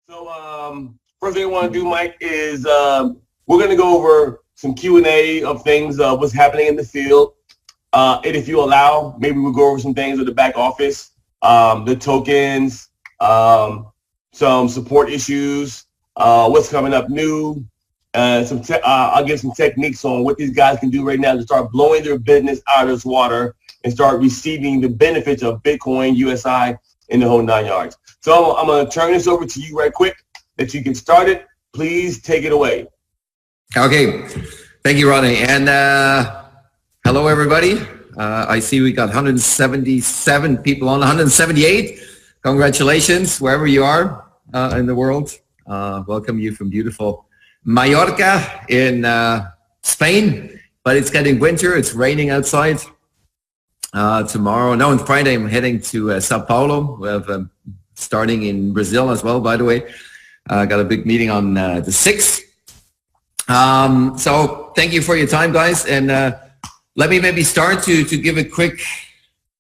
First thing I want to do, Mike, is we're going to go over some Q&A of things, what's happening in the field. And if you allow, maybe we'll go over some things with the back office, the tokens, some support issues, what's coming up new, I'll give some techniques on what these guys can do right now to start blowing their business out of this water and start receiving the benefits of Bitcoin, USI, and the whole 9 yards. So I'm going to turn this over to you right quick, that you get started. Please take it away. Okay. Thank you, Ronnie. And hello, everybody. I see we got 177 people on, 178. Congratulations, wherever you are in the world. Welcome you from beautiful Mallorca in Spain. But it's getting winter. It's raining outside. Tomorrow, no, on Friday, I'm heading to Sao Paulo. We have starting in Brazil as well, by the way. Got a big meeting on the 6th. So thank you for your time, guys. And let me maybe start to give a quick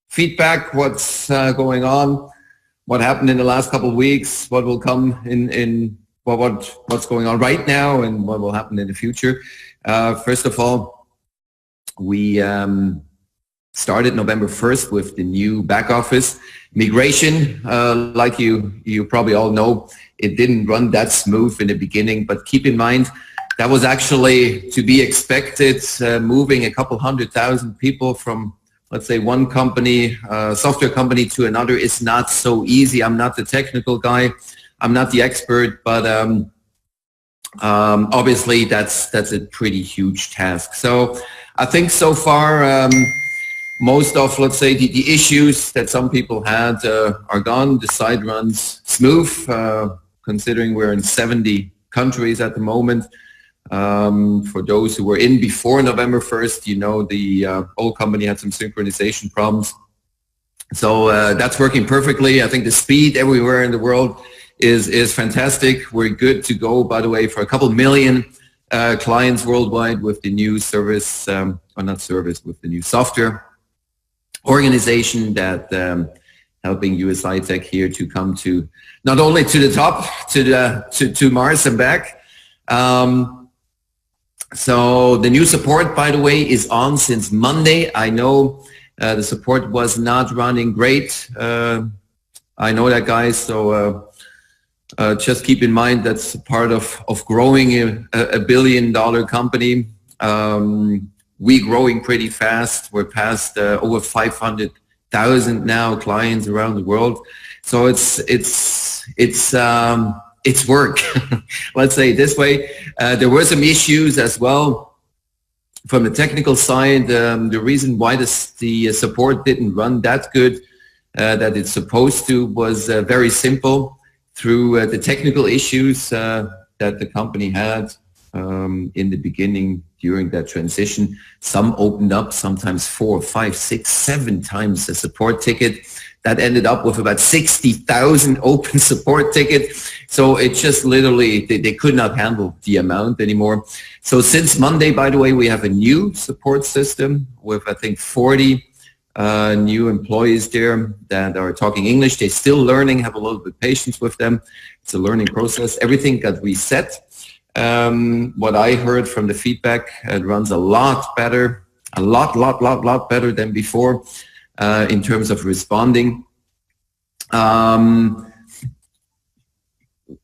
feedback, what's going on, what happened in the last couple of weeks, what will come in what's going on right now, and what will happen in the future. First of all, we started November 1st with the new back office migration. Like you probably all know, it didn't run that smooth in the beginning, but keep in mind that was actually to be expected. Moving a couple 100,000 people from, let's say, one company, software company, to another is not so easy. I'm not the technical guy, I'm not the expert, but obviously that's a pretty huge task. So I think so far most of, let's say, the issues that some people had are gone. The site runs smooth, considering we're in 70 countries at the moment. For those who were in before November 1st, you know, the old company had some synchronization problems. So that's working perfectly. I think the speed everywhere in the world is fantastic. We're good to go, by the way, for a couple million clients worldwide with the new service, or not service, with the new software organization that helping USI-Tech here to come to not only to the top, to Mars and back. So the new support, by the way, is on since Monday. I know the support was not running great. I know that, guys. So just keep in mind that's part of growing a billion-dollar company. We're growing pretty fast. We're past over 500,000 now clients around the world. So it's work. Let's say it this way. There were some issues as well from the technical side. The reason why the support didn't run that good that it's supposed to was very simple. Through the technical issues that the company had in the beginning during that transition, some opened up sometimes 4, 5, 6, 7 times the support ticket. That ended up with about 60,000 open support tickets. So it just literally, they could not handle the amount anymore. So since Monday, by the way, we have a new support system with, I think, 40 new employees there that are talking English. They're still learning, have a little bit of patience with them. It's a learning process. Everything got reset. What I heard from the feedback, it runs a lot better, a lot better than before in terms of responding.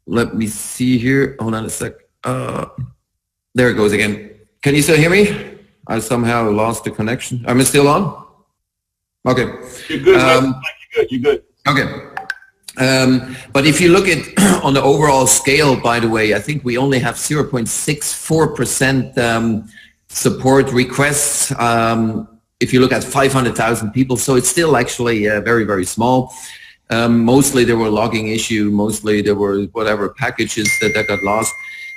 Let me see here. Hold on a sec. There it goes again. Can you still hear me? I somehow lost the connection. Am I still on? Okay. You're good. You're good. Okay. But if you look at on the overall scale, by the way, I think we only have 0.64% support requests. If you look at 500,000 people, so it's still actually very, very small. Mostly there were logging issues. Mostly there were whatever packages that got lost.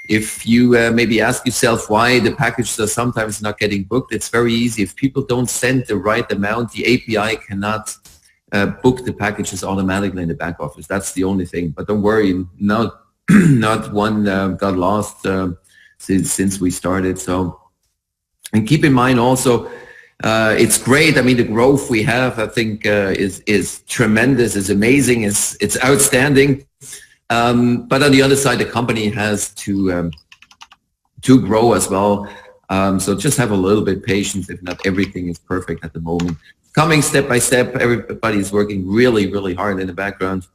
If you maybe ask yourself why the packages are sometimes not getting booked, it's very easy. If people don't send the right amount, the API cannot book the packages automatically in the back office. That's the only thing. But don't worry, not one got lost since we started. So, and keep in mind also, it's great. I mean, the growth we have, I think, is tremendous, is amazing, it's outstanding. But on the other side, the company has to grow as well. So just have a little bit patience. If not everything is perfect at the moment. Coming step by step, everybody is working really, really hard in the background.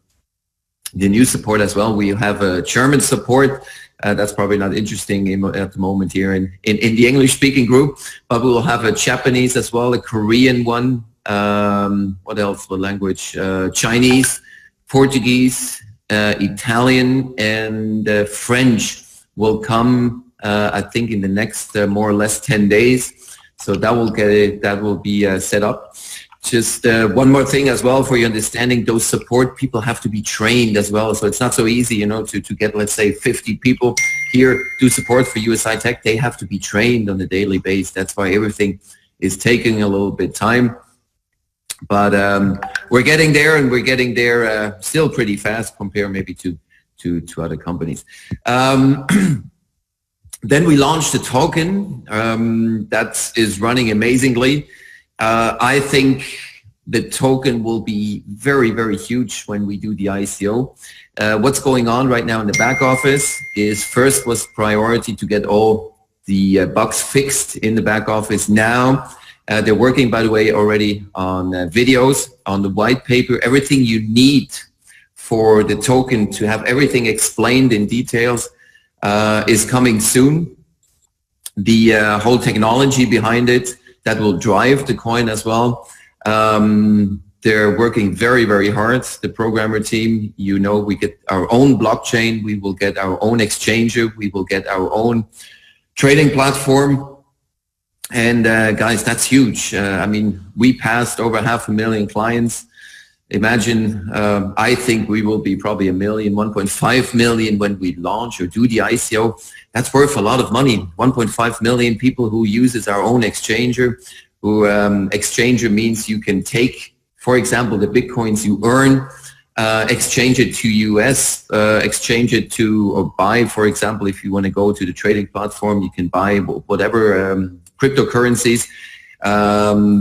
The new support as well. We have a German support. That's probably not interesting at the moment here in the English-speaking group, but we will have a Japanese as well, a Korean one. What else? What language? Chinese, Portuguese, Italian, and French will come. I think in the next more or less 10 days. So that will be set up. Just one more thing as well for your understanding, those support people have to be trained as well. So it's not so easy, you know, to get, let's say, 50 people here do support for USI-Tech. They have to be trained on a daily basis. That's why everything is taking a little bit time. But we're getting there, and we're getting there still pretty fast compared maybe to other companies. Then we launched the token that is running amazingly. I think the token will be very, very huge when we do the ICO. What's going on right now in the back office is first was priority to get all the bugs fixed in the back office. Now they're working, by the way, already on videos, on the white paper, everything you need for the token to have everything explained in details is coming soon. The whole technology behind it that will drive the coin as well. They're working very, very hard. The programmer team, you know, we get our own blockchain. We will get our own exchanger. We will get our own trading platform. And guys, that's huge. I mean, we passed over 500,000 clients. Imagine, I think we will be probably 1 million, 1.5 million when we launch or do the ICO. That's worth a lot of money. 1.5 million people who uses our own exchanger. Who exchanger means you can take, for example, the Bitcoins you earn, exchange it to US, exchange it to or buy, for example, if you want to go to the trading platform, you can buy whatever cryptocurrencies.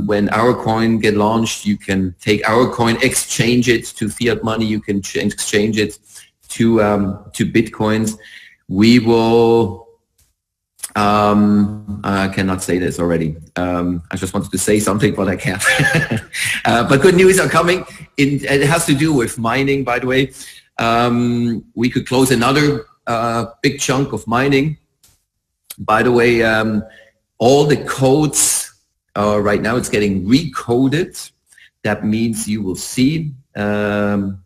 When our coin get launched, you can take our coin, exchange it to fiat money. You can exchange it to Bitcoins. We will, I cannot say this already. I just wanted to say something, but I can't. But good news are coming. It has to do with mining, by the way. We could close another big chunk of mining. By the way, all the codes, right now it's getting recoded. That means you will see the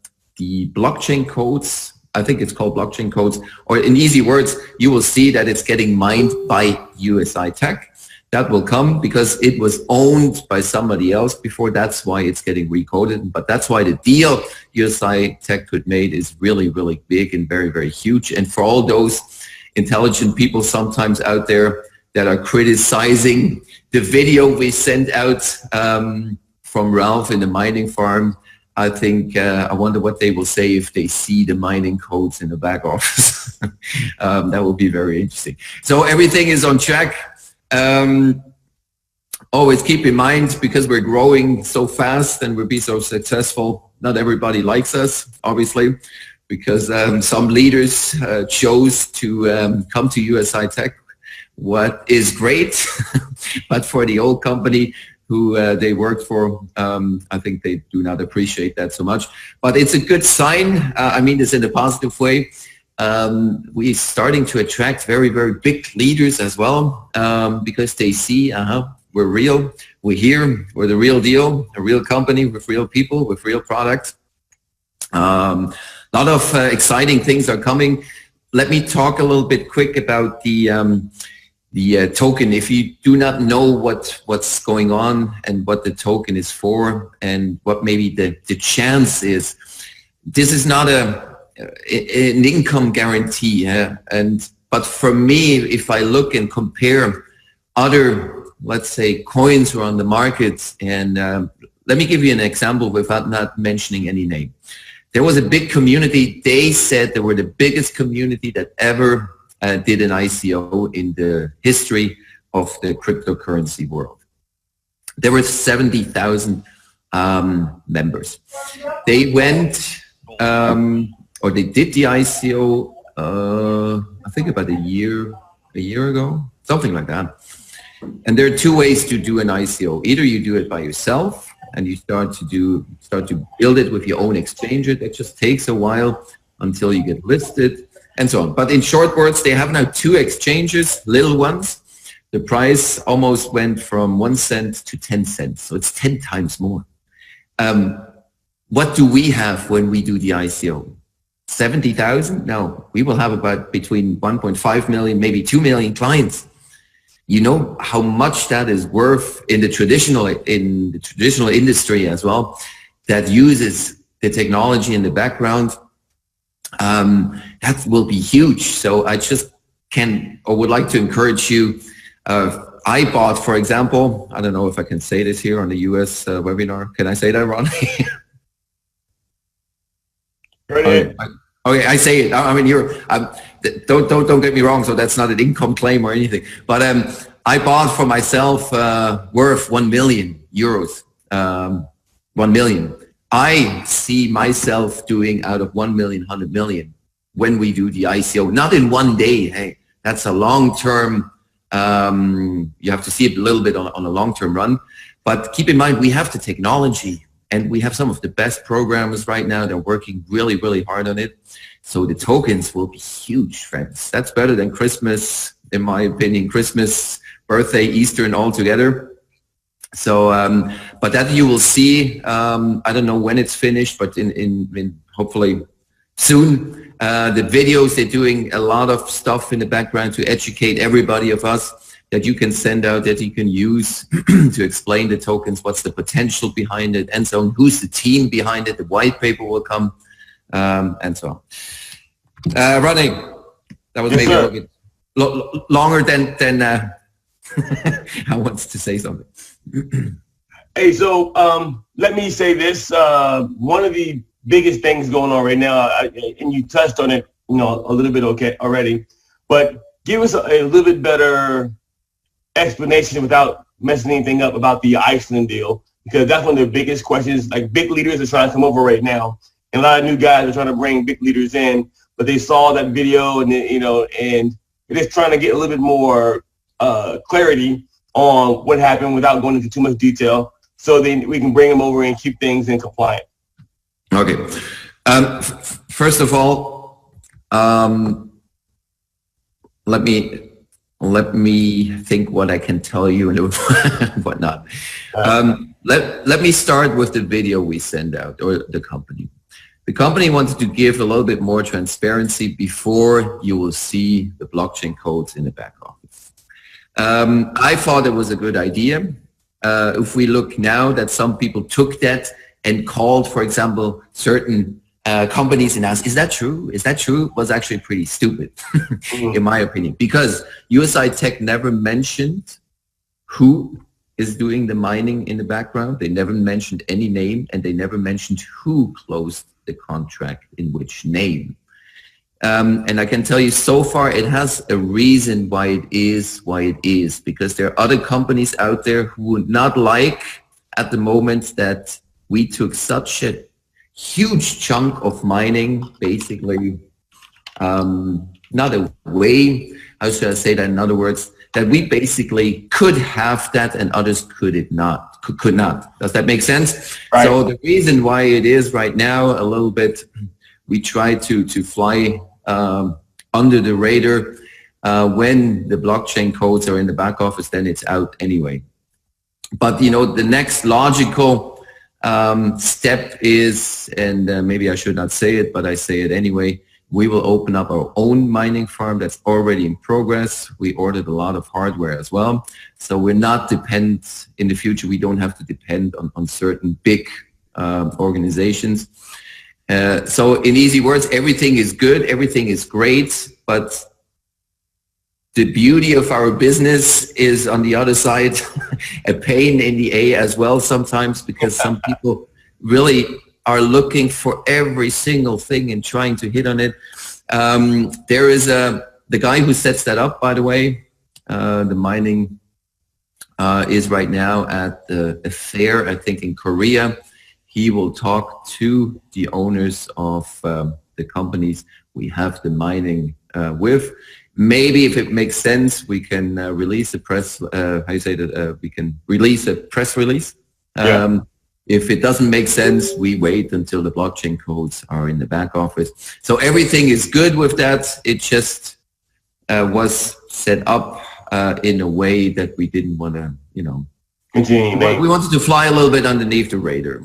blockchain codes. I think it's called blockchain codes, or in easy words, you will see that it's getting mined by USI-Tech. That will come because it was owned by somebody else before. That's why it's getting recoded. But that's why the deal USI-Tech could made is really, really big and very, very huge. And for all those intelligent people sometimes out there that are criticizing the video we sent out from Ralph in the mining farm, I think, I wonder what they will say if they see the mining codes in the back office. That will be very interesting. So everything is on track. Always keep in mind, because we're growing so fast and we'll be so successful, not everybody likes us, obviously, because some leaders chose to come to USI-Tech, what is great, but for the old company who they worked for, I think they do not appreciate that so much. But it's a good sign. I mean this in a positive way. We're starting to attract very, very big leaders as well, because they see, we're real, we're here, we're the real deal, a real company with real people, with real products. A lot of exciting things are coming. Let me talk a little bit quick about the token. If you do not know what's going on and what the token is for and what maybe the chance is, this is not an income guarantee. But for me, if I look and compare other, let's say, coins who are on the market, and let me give you an example without not mentioning any name. There was a big community. They said they were the biggest community that ever did an ICO in the history of the cryptocurrency world. There were 70,000 members. They went or they did the ICO, I think about a year ago, something like that. And there are two ways to do an ICO. Either you do it by yourself and you start to build it with your own exchanger. That just takes a while until you get listed and so on. But in short words, they have now two exchanges, little ones. The price almost went from 1 cent to 10 cents. So it's 10 times more. What do we have when we do the ICO? 70,000? No, we will have about between 1.5 million, maybe 2 million clients. You know how much that is worth in the traditional industry as well, that uses the technology in the background. That will be huge. So I just would like to encourage you. I bought, for example, I don't know if I can say this here on the US webinar. Can I say that, Ron? Okay, I say it. I mean, don't get me wrong. So that's not an income claim or anything. But I bought for myself worth 1 million euros. 1 million. I see myself doing out of 1 million, 100 million when we do the ICO. Not in one day. Hey, that's a long-term. You have to see it a little bit on a long-term run. But keep in mind, we have the technology. And we have some of the best programmers right now. They're working really, really hard on it. So the tokens will be huge, friends. That's better than Christmas, in my opinion. Christmas, birthday, Easter, and all together. So, but that you will see. I don't know when it's finished, but in hopefully soon. The videos, they're doing a lot of stuff in the background to educate everybody of us, that you can send out, that you can use to explain the tokens, what's the potential behind it, and so on, who's the team behind it, the white paper will come, and so on. Ronnie, that was maybe a little bit longer than I wanted to say something. Hey, so let me say this. One of the biggest things going on right now, and you touched on it, a little bit already, but give us a little bit better explanation without messing anything up about the Iceland deal, because that's one of the biggest questions. Like, big leaders are trying to come over right now, and a lot of new guys are trying to bring big leaders in, but they saw that video and and they're just trying to get a little bit more clarity on what happened without going into too much detail, so then we can bring them over and keep things in compliance. Okay. First of all, let me think what I can tell you and whatnot. Let me start with the video we send out, or the company. The company wanted to give a little bit more transparency before you will see the blockchain codes in the back office. I thought it was a good idea. If we look now that some people took that and called, for example, certain companies and asked, is that true? Is that true? Was actually pretty stupid, in my opinion, because USI-Tech never mentioned who is doing the mining in the background. They never mentioned any name, and they never mentioned who closed the contract in which name. And I can tell you, so far it has a reason why it is, because there are other companies out there who would not like at the moment that we took such a huge chunk of mining, basically, not a way, how should I say that in other words, that we basically could have that and others could not. Does that make sense? Right. So the reason why it is right now a little bit, we try to fly under the radar. When the blockchain codes are in the back office, then it's out anyway. But the next logical step is, and maybe I should not say it, but I say it anyway, we will open up our own mining farm that's already in progress. We ordered a lot of hardware as well. So we're not dependent in the future. We don't have to depend on certain big organizations. So in easy words, everything is good, everything is great, but the beauty of our business is on the other side a pain in the A as well sometimes, because some people really are looking for every single thing and trying to hit on it. There is the guy who sets that up, by the way, the mining is right now at a fair, I think in Korea. He will talk to the owners of the companies we have the mining with. Maybe if it makes sense, we can release a press, we can release a press release. If it doesn't make sense, we wait until the blockchain codes are in the back office. So everything is good with that. It just was set up in a way that we didn't want to, continue. We wanted to fly a little bit underneath the radar.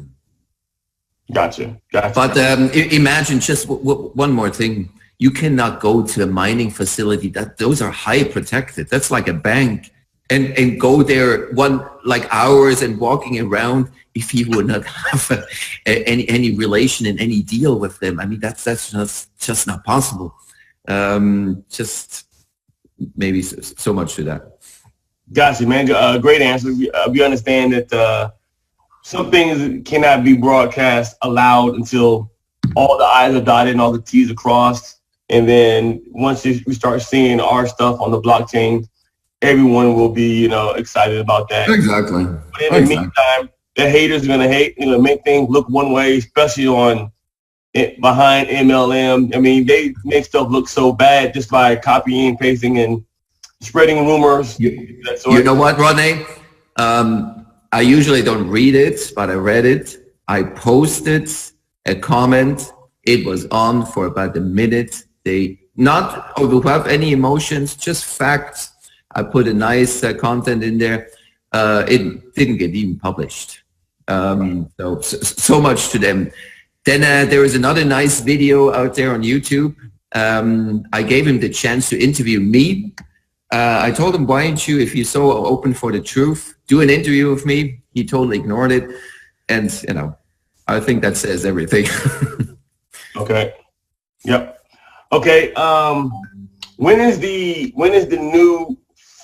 Gotcha. But imagine just one more thing. You cannot go to a mining facility those are high protected. That's like a bank. And go there hours and walking around if you would not have any relation and any deal with them. I mean, that's just not possible. Just maybe so much to that. Gotcha, man. Great answer. We understand that some things cannot be broadcast aloud until all the I's are dotted and all the T's are crossed. And then once we start seeing our stuff on the blockchain, everyone will be, excited about that. Exactly. But in the meantime, the haters are going to hate, make things look one way, especially behind MLM. I mean, they make stuff look so bad just by copying and pasting and spreading rumors. You know what, Rodney? I usually don't read it, but I read it. I posted a comment. It was on for about a minute. They not have any emotions, just facts. I put a nice content in there. It didn't get even published. So much to them. Then there is another nice video out there on YouTube. I gave him the chance to interview me. I told him, why don't you, if you're so open for the truth, do an interview with me. He totally ignored it. And, I think that says everything. Okay. Yep. Okay. When is the new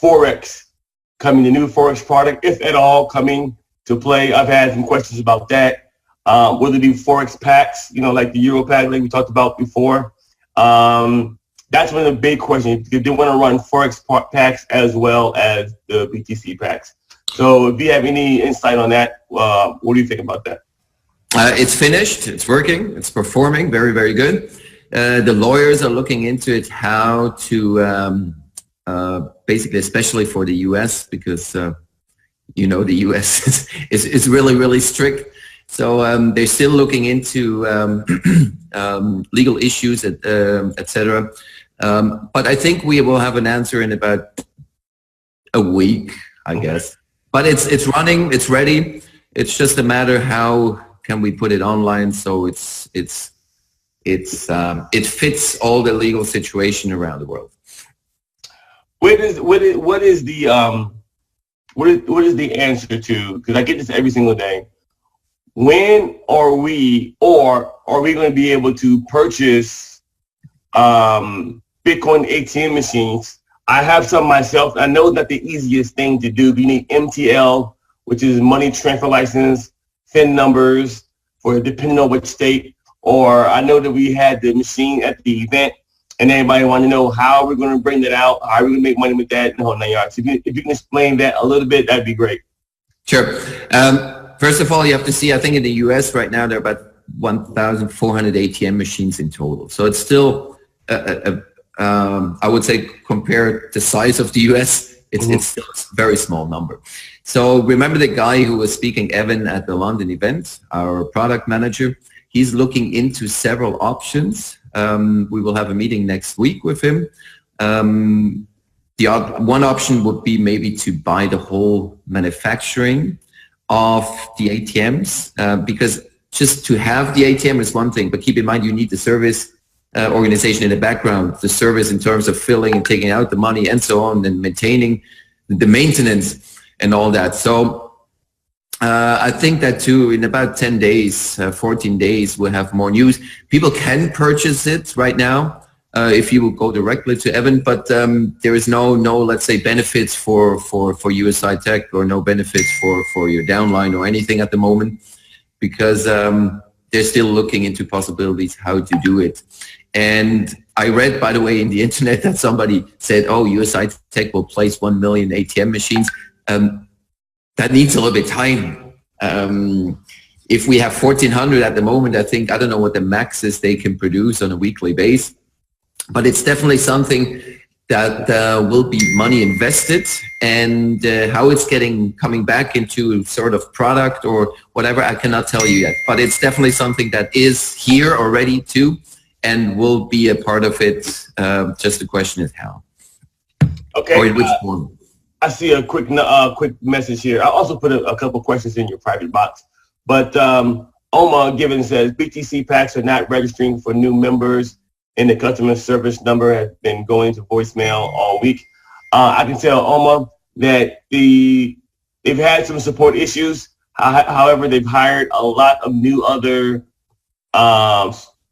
Forex coming, the new Forex product, if at all, coming to play? I've had some questions about that. Will there be Forex packs, like the Euro pack like we talked about before? That's one of the big questions. They want to run Forex packs as well as the BTC packs. So if you have any insight on that, what do you think about that? It's finished. It's working. It's performing very, very good. The lawyers are looking into it, how to basically, especially for the US, because the US is really, really strict. So they're still looking into legal issues, etc. But I think we will have an answer in about a week, I guess. But it's running, it's ready. It's just a matter how can we put it online so it fits all the legal situation around the world. What is the answer to? Because I get this every single day. When are we going to be able to purchase Bitcoin ATM machines? I have some myself. I know that the easiest thing to do. You need MTL, which is money transfer license, FIN numbers for depending on which state. Or I know that we had the machine at the event, and everybody wanted to know how we're going to bring that out, how we're going to make money with that, and the whole 9 yards. So if you can explain that a little bit, that'd be great. Sure. First of all, you have to see, I think in the US right now, there are about 1,400 ATM machines in total. So it's still, I would say, compared to the size of the US, it's still a very small number. So remember the guy who was speaking, Evan, at the London event, our product manager. He's looking into several options. We will have a meeting next week with him. One option would be maybe to buy the whole manufacturing of the ATMs, because just to have the ATM is one thing, but keep in mind you need the service organization in the background, the service in terms of filling and taking out the money and so on, and maintaining the maintenance and all that. So I think that too, in about 10 days, 14 days, we'll have more news. People can purchase it right now if you will go directly to Evan, but there is no, let's say, benefits for USI-Tech, or no benefits for your downline or anything at the moment, because they're still looking into possibilities how to do it. And I read, by the way, in the internet that somebody said, oh, USI-Tech will place 1 million ATM machines. That needs a little bit of time. if we have 1,400 at the moment, I think, I don't know what the max is they can produce on a weekly base, but it's definitely something that will be money invested, and how it's coming back into sort of product or whatever, I cannot tell you yet, but it's definitely something that is here already too, and will be a part of it. Just the question is how. Okay. Or in which form. I see a quick message here. I also put a couple questions in your private box, but Oma Given says BTC packs are not registering for new members, and the customer service number has been going to voicemail all week. I can tell Oma that they've had some support issues. However, they've hired a lot of new other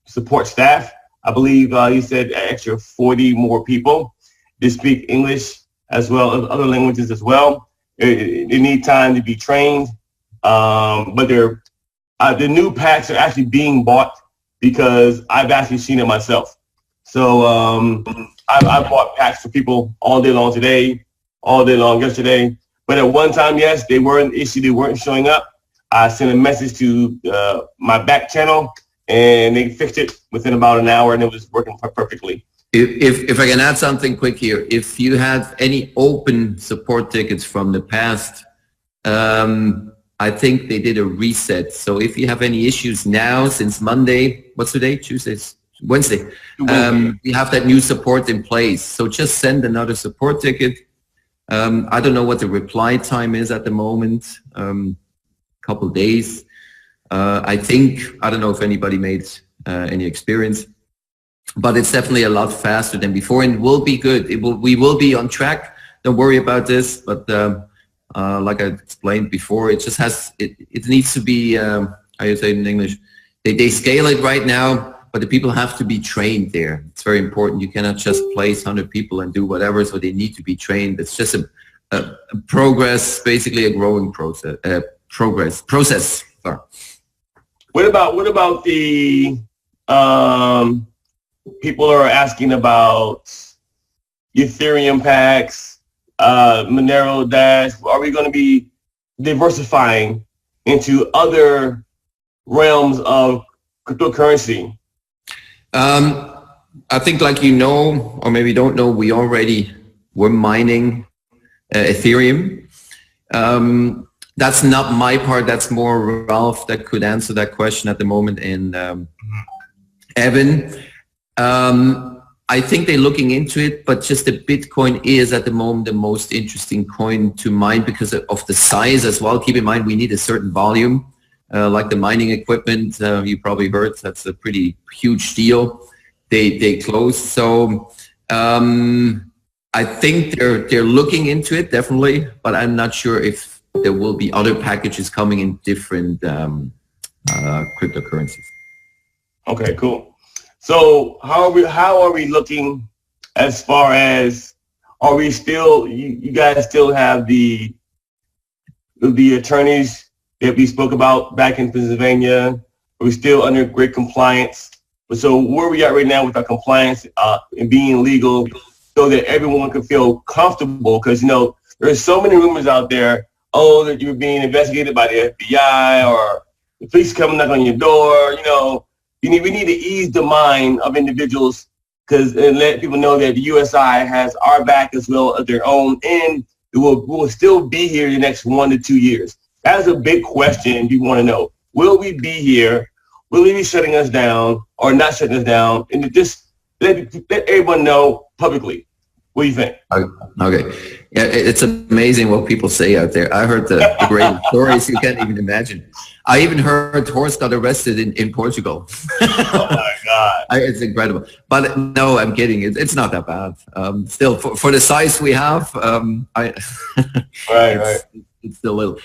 support staff. I believe he said extra 40 more people. They speak English as well as other languages as well. They need time to be trained, but the new packs are actually being bought because I've actually seen it myself. So I bought packs for people all day long today, all day long yesterday. But at one time, yes, they were an issue. They weren't showing up. I sent a message to my back channel, and they fixed it within about an hour, and it was working perfectly. If I can add something quick here, if you have any open support tickets from the past, I think they did a reset. So if you have any issues now, since Monday, what's the date? Wednesday. We have that new support in place. So just send another support ticket. I don't know what the reply time is at the moment. Couple days. I don't know if anybody made any experience, but it's definitely a lot faster than before, and will be good. We will be on track. Don't worry about this. But like I explained before, it just it needs to be, how you say it in English, they scale it right now, but the people have to be trained there. It's very important. You cannot just place 100 people and do whatever, so they need to be trained. It's just a progress, basically a growing process. Sorry. What about the people are asking about Ethereum packs, Monero Dash? Are we going to be diversifying into other realms of cryptocurrency? I think, like you know, or maybe don't know, we're mining Ethereum. That's not my part. That's more Ralph that could answer that question at the moment. And Evan, I think they're looking into it, but just the Bitcoin is at the moment the most interesting coin to mine because of the size as well. Keep in mind, we need a certain volume, like the mining equipment. You probably heard that's a pretty huge deal. They closed. So I think they're looking into it, definitely, but I'm not sure if there will be other packages coming in different cryptocurrencies. Okay, cool. So how are we looking as far as, are we still, you guys still have the attorneys that we spoke about back in Pennsylvania? Are we still under great compliance? So where are we at right now with our compliance and being legal so that everyone can feel comfortable? Because, you know, there's so many rumors out there, that you're being investigated by the FBI or the police coming knock on your door. You know, we need to ease the mind of individuals and let people know that the USI has our back as well as their own, and we will still be here the next 1 to 2 years. That is a big question you want to know. Will we be here? Will he be shutting us down or not shutting us down? And just let everyone know publicly. What do you think? Okay. Yeah, it's amazing what people say out there. I heard the great stories you can't even imagine. I even heard Horst got arrested in Portugal. Oh my God. It's incredible. But no, I'm kidding. It's not that bad. Still, for the size we have, right. It's still little.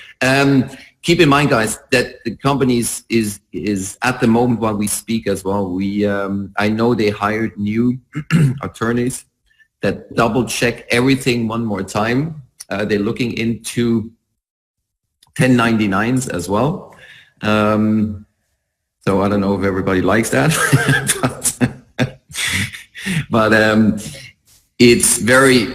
Keep in mind, guys, that the company is at the moment while we speak as well. I know they hired new attorneys that double check everything one more time. They're looking into 1099s as well. So I don't know if everybody likes that, but it's very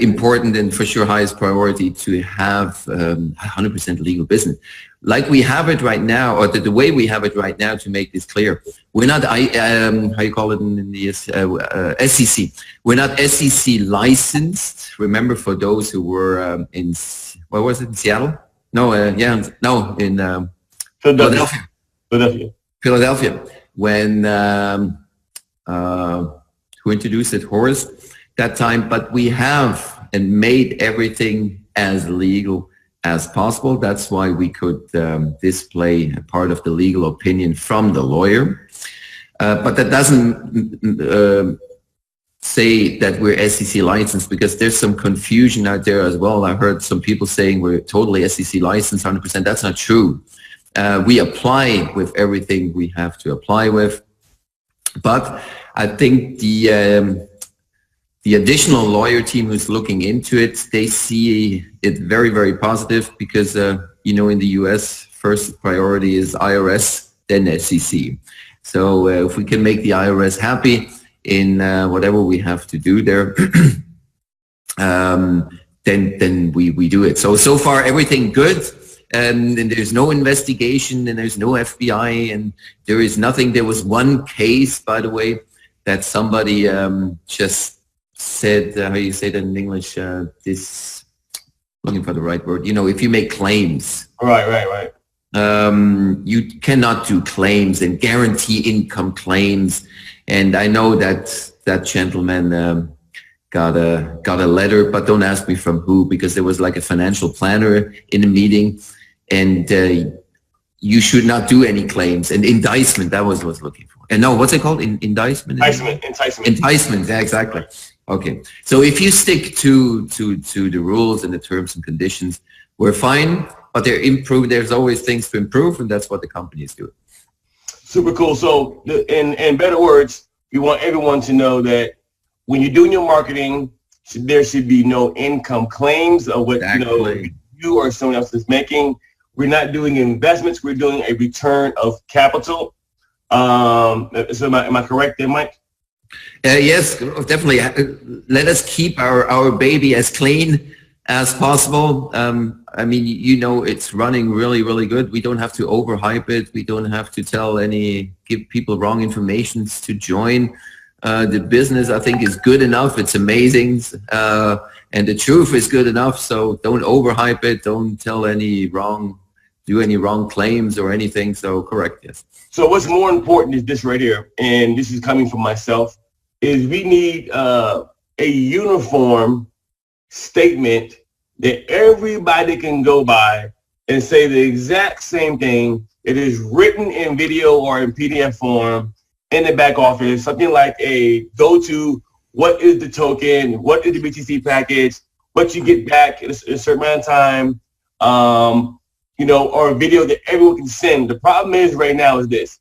important and for sure highest priority to have 100% legal business. like we have it right now, or the way we have it right now, to make this clear, we're not, how you call it in the SEC, we're not SEC licensed. Remember, for those who were in, what was it, in Seattle? No, in Philadelphia. Philadelphia, when who introduced it, Horace, that time, but we have and made everything as legal as possible. That's why we could display a part of the legal opinion from the lawyer. But that doesn't say that we're SEC licensed, because there's some confusion out there as well. I heard some people saying we're totally SEC licensed 100%. That's not true. We apply with everything we have to apply with. But I think the additional lawyer team who's looking into it, they see it very, very positive, because, you know, in the US, first priority is IRS, then SEC. So if we can make the IRS happy in whatever we have to do there, then we do it. So far, everything good. And there's no investigation, and there's no FBI, and there is nothing. There was one case, by the way, that somebody just said, how you say that in English, this, looking for the right word, you know, if you make claims. Right. You cannot do claims and guarantee income claims. And I know that that gentleman got a letter, but don't ask me from who, because there was like a financial planner in a meeting, and you should not do any claims. And indictment, that was what I was looking for. And no, what's it called? Indictment? Enticement, yeah, exactly. Okay, so if you stick to the rules and the terms and conditions, we're fine, but there's always things to improve, and that's what the company is doing. Super cool. So in better words, we want everyone to know that when you're doing your marketing, there should be no income claims of what you or someone else is making. We're not doing investments. We're doing a return of capital. So am I correct there, Mike? Yes, definitely. Let us keep our baby as clean as possible. I mean, you know, it's running really, really good. We don't have to overhype it. We don't have to give people wrong information to join. The business, I think, is good enough. It's amazing. And the truth is good enough. So don't overhype it. Don't do any wrong claims or anything. So correct, yes. So what's more important is this right here, and this is coming from myself, is we need a uniform statement that everybody can go by and say the exact same thing. It is written in video or in PDF form in the back office, something like a go-to, what is the token, what is the BTC package, what you get back in a certain amount of time, you know, or a video that everyone can send. The problem is right now is this.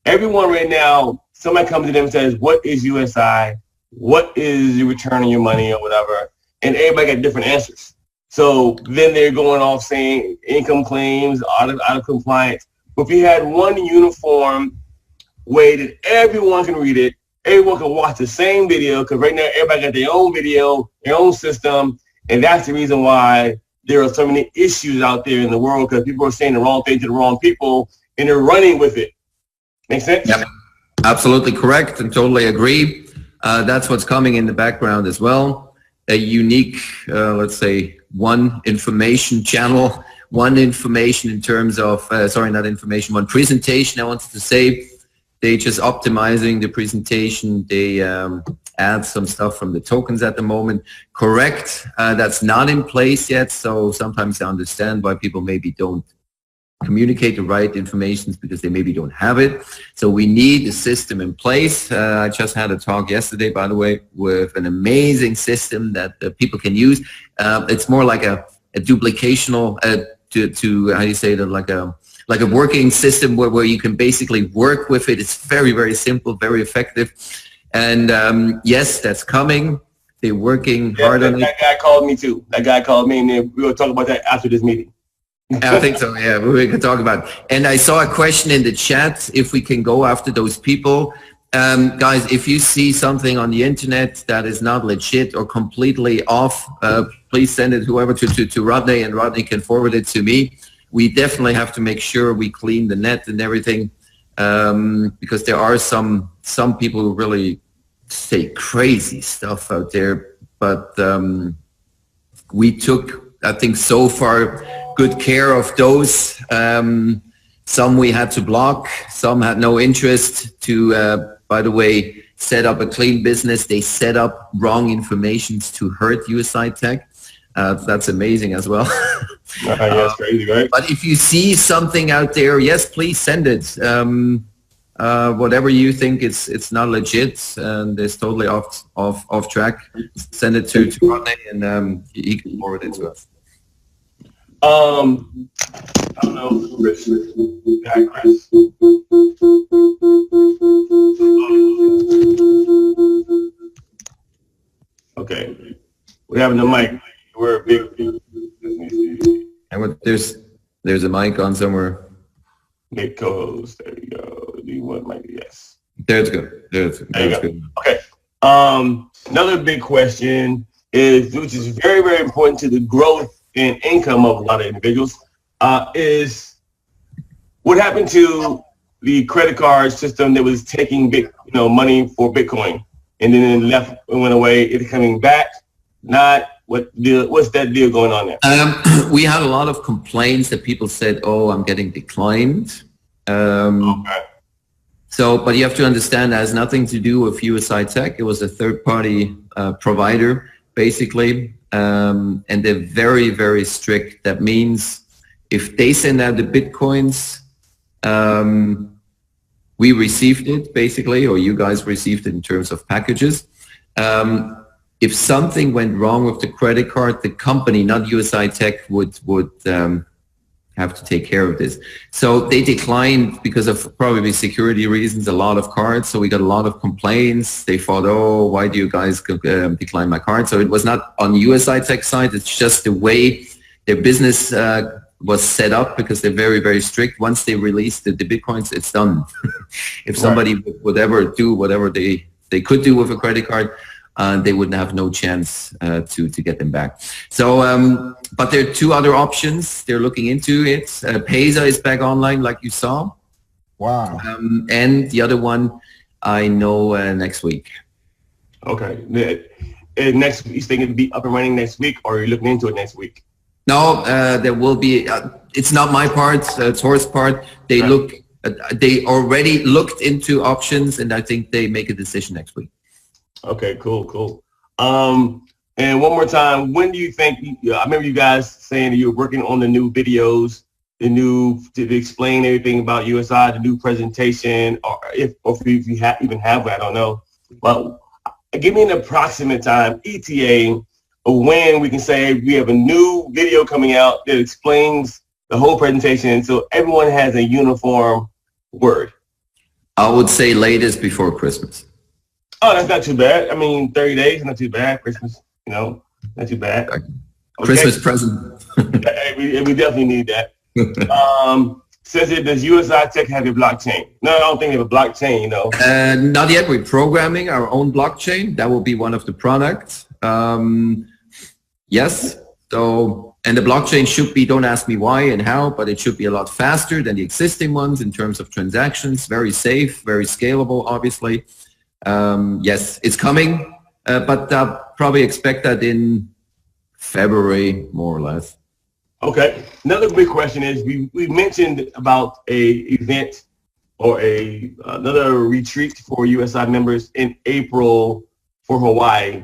Everyone right now, somebody comes to them and says, what is USI? What is your return on your money or whatever? And everybody got different answers. So then they're going off saying income claims, out of compliance. But if you had one uniform way that everyone can read it, everyone can watch the same video, because right now everybody got their own video, their own system, and that's the reason why there are so many issues out there in the world, because people are saying the wrong thing to the wrong people, and they're running with it. Make sense? Yep. Absolutely correct, and totally agree. That's what's coming in the background as well. A unique, let's say, one information channel, one information in terms of, one presentation I wanted to say. They just optimizing the presentation. They add some stuff from the tokens at the moment. Correct. That's not in place yet. So sometimes I understand why people maybe don't communicate the right information, because they maybe don't have it. So we need a system in place. I just had a talk yesterday, by the way, with an amazing system that people can use. It's more like a duplicational, to how do you say that, like a working system where you can basically work with it. It's very, very simple, very effective. And yes, that's coming. They're working hard on it. That guy called me too. That guy called me, and we will talk about that after this meeting. I think so, yeah, we can talk about it. And I saw a question in the chat, if we can go after those people. Guys, if you see something on the internet that is not legit or completely off, please send it whoever to Rodney, and Rodney can forward it to me. we definitely have to make sure we clean the net and everything, because there are some people who really say crazy stuff out there. But we took, I think, so far good care of those. Some we had to block, some had no interest to, by the way, set up a clean business. They set up wrong informations to hurt USI-Tech. That's amazing as well. Yeah, that's crazy, right? But if you see something out there, yes, please send it. Whatever you think it's not legit and it's totally off track, send it to Rodney and he can forward it to us. I don't know, Chris. Yeah, Chris. Okay, we have the mic. We're a big. And there's a mic on somewhere. Make co-host. There you go. Do you want mic? Yes. There's good. There's good. Okay. Another big question is, which is very, very important to the growth and income of a lot of individuals, is what happened to the credit card system that was taking money for Bitcoin, and then it went away. It's coming back. Not what's that deal going on there? We had a lot of complaints that people said, "Oh, I'm getting declined." Okay. So, but you have to understand, that has nothing to do with USI-Tech. It was a third-party provider, basically, and they're very, very strict. That means if they send out the Bitcoins, we received it, basically, or you guys received it in terms of packages. If something went wrong with the credit card, the company, not USI-Tech, would have to take care of this. So they declined because of probably security reasons, a lot of cards. So we got a lot of complaints. They thought, "Oh, why do you guys decline my card?" So it was not on USI-Tech side. It's just the way their business was set up, because they're very, very strict. Once they release the Bitcoins, it's done. If somebody would ever do whatever they could do with a credit card, they wouldn't have no chance to get them back. So, but there are two other options. They're looking into it. Pesa is back online, like you saw. Wow. And the other one, I know next week. Okay. Next, you think it'll be up and running next week, or are you looking into it next week? No, there will be. It's not my part. It's Horst's part. They they already looked into options, and I think they make a decision next week. Okay, cool. And one more time, when do you think, I remember you guys saying that you were working on the new videos, to explain everything about USI, the new presentation, or if you even have it, I don't know. But give me an approximate time, ETA, of when we can say we have a new video coming out that explains the whole presentation so everyone has a uniform word. I would say latest before Christmas. Oh, that's not too bad. I mean, 30 days, not too bad. Christmas, not too bad. Okay. Christmas present. we definitely need that. Says it, does USI-Tech have a blockchain? No, I don't think they have a blockchain, Not yet. We're programming our own blockchain. That will be one of the products. Yes. So, and the blockchain should be, don't ask me why and how, but it should be a lot faster than the existing ones in terms of transactions. Very safe, very scalable, obviously. Yes, it's coming, but probably expect that in February, more or less. Okay. Another big question is, we mentioned about a event or another retreat for USI members in April for Hawaii.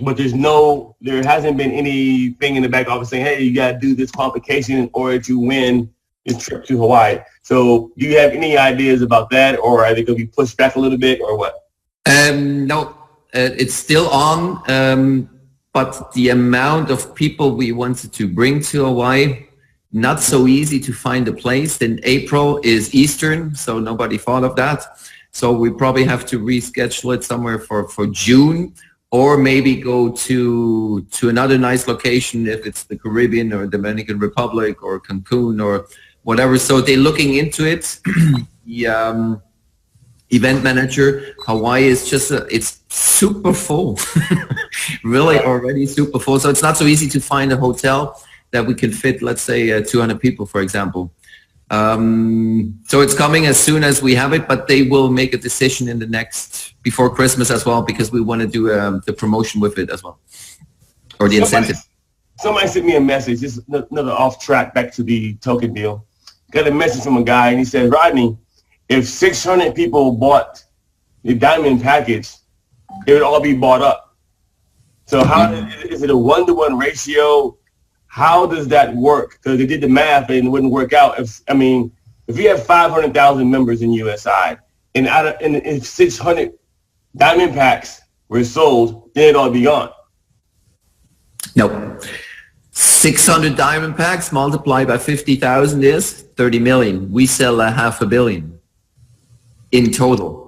But there hasn't been anything in the back office saying, hey, you got to do this qualification in order to win this trip to Hawaii. So do you have any ideas about that, or are they going to be pushed back a little bit, or what? No, it's still on, but the amount of people we wanted to bring to Hawaii, not so easy to find a place. Then April is Eastern, so nobody thought of that. So we probably have to reschedule it somewhere for June, or maybe go to another nice location if it's the Caribbean or Dominican Republic or Cancun or whatever. So they're looking into it. The event manager, Hawaii is just, it's super full, really already super full. So it's not so easy to find a hotel. that we can fit, let's say, 200 people, for example. So it's coming as soon as we have it, but they will make a decision in the before Christmas as well, because we want to do the promotion with it as well, or the incentive. Somebody sent me a message, just another off track back to the token deal. Got a message from a guy, and he says, Rodney, if 600 people bought the diamond package, it would all be bought up. So how is it a 1-to-1 ratio? How does that work? Because they did the math and it wouldn't work out. If you have 500,000 members in USI, and if 600 diamond packs were sold, then it'd all be gone. No. 600 diamond packs multiplied by 50,000 is 30 million. We sell $500 million in total.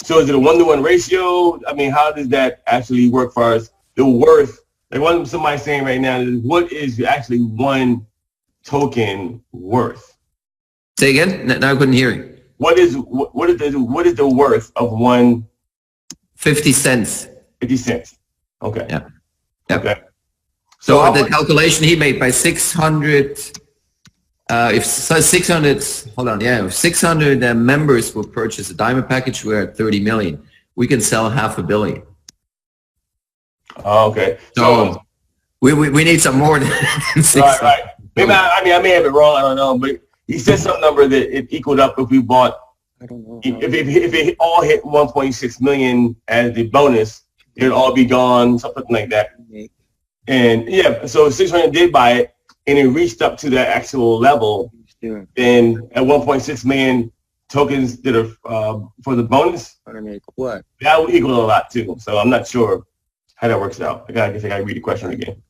So is it a 1-to-1 ratio? I mean, how does that actually work for us? The worth, like what somebody's saying right now, is what is actually one token worth? Say again? No, I couldn't hear you. What is the worth of one? 50 cents. 50 cents. Okay. Yeah. Yep. Okay. So the calculation he made by 600, if 600 members will purchase a diamond package, we're at 30 million. We can sell $500 million. Oh, okay. So we need some more than 600. Right. Maybe I may have it wrong. I don't know, but he said some number that it equaled up if we bought. I don't know. If it all hit 1.6 million as the bonus, it'd all be gone, something like that. And yeah, so 600 did buy it, and it reached up to that actual level. Then at 1.6 million tokens that are for the bonus, that would equal a lot too. So I'm not sure how that works out. I guess I gotta read the question again.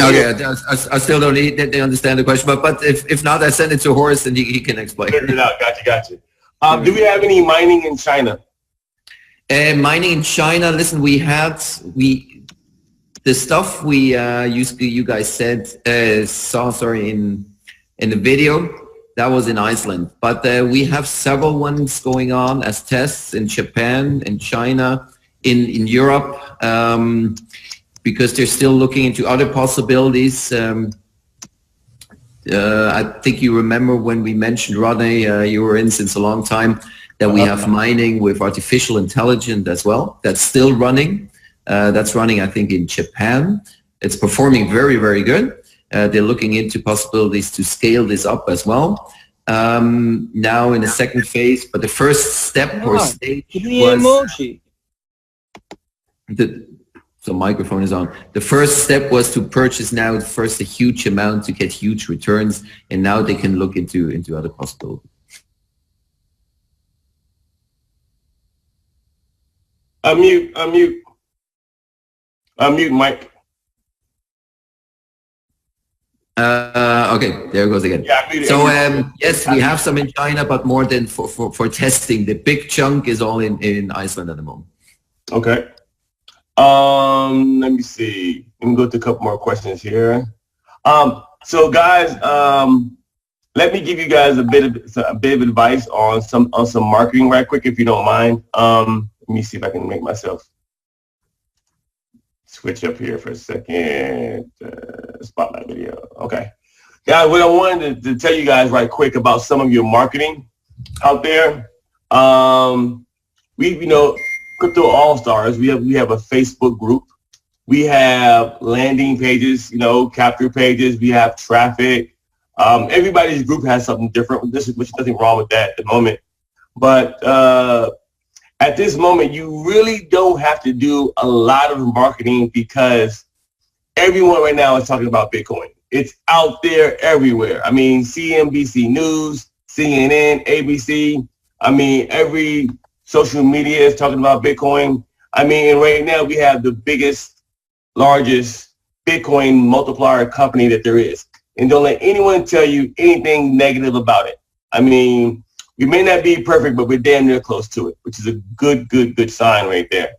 Okay, I still don't understand the question, but if not, I send it to Horace and he can explain. Figure it out. Gotcha. Do we have any mining in China? Mining in China. Listen, the stuff you guys saw in the video, that was in Iceland, but we have several ones going on as tests in Japan, in China, in Europe, because they're still looking into other possibilities. I think you remember when we mentioned, Rodney, you were in since a long time, that we have mining with artificial intelligence as well. That's still running. That's running, I think, in Japan. It's performing very, very good. They're looking into possibilities to scale this up as well. Now in the second phase, but the first step or stage was... So microphone is on. The first step was to purchase now first a huge amount to get huge returns, and now they can look into other possibilities. Unmute, Mike. Okay, there it goes again. Yeah, so yes, we have some in China, but more than for testing. The big chunk is all in Iceland at the moment. Okay. Let me see. Let me go to a couple more questions here. So guys, let me give you guys a bit of advice on some marketing right quick, if you don't mind. Let me see if I can make myself switch up here for a second. Spotlight video. Okay. Guys, what I wanted to tell you guys right quick about some of your marketing out there. Crypto All-Stars, we have a Facebook group. We have landing pages, capture pages. We have traffic. Everybody's group has something different, which is nothing wrong with that at the moment. But at this moment, you really don't have to do a lot of marketing because everyone right now is talking about Bitcoin. It's out there everywhere. I mean, CNBC News, CNN, ABC. I mean, every social media is talking about Bitcoin. I mean, and right now we have the biggest, largest Bitcoin multiplier company that there is. And don't let anyone tell you anything negative about it. I mean, we may not be perfect, but we're damn near close to it, which is a good sign right there.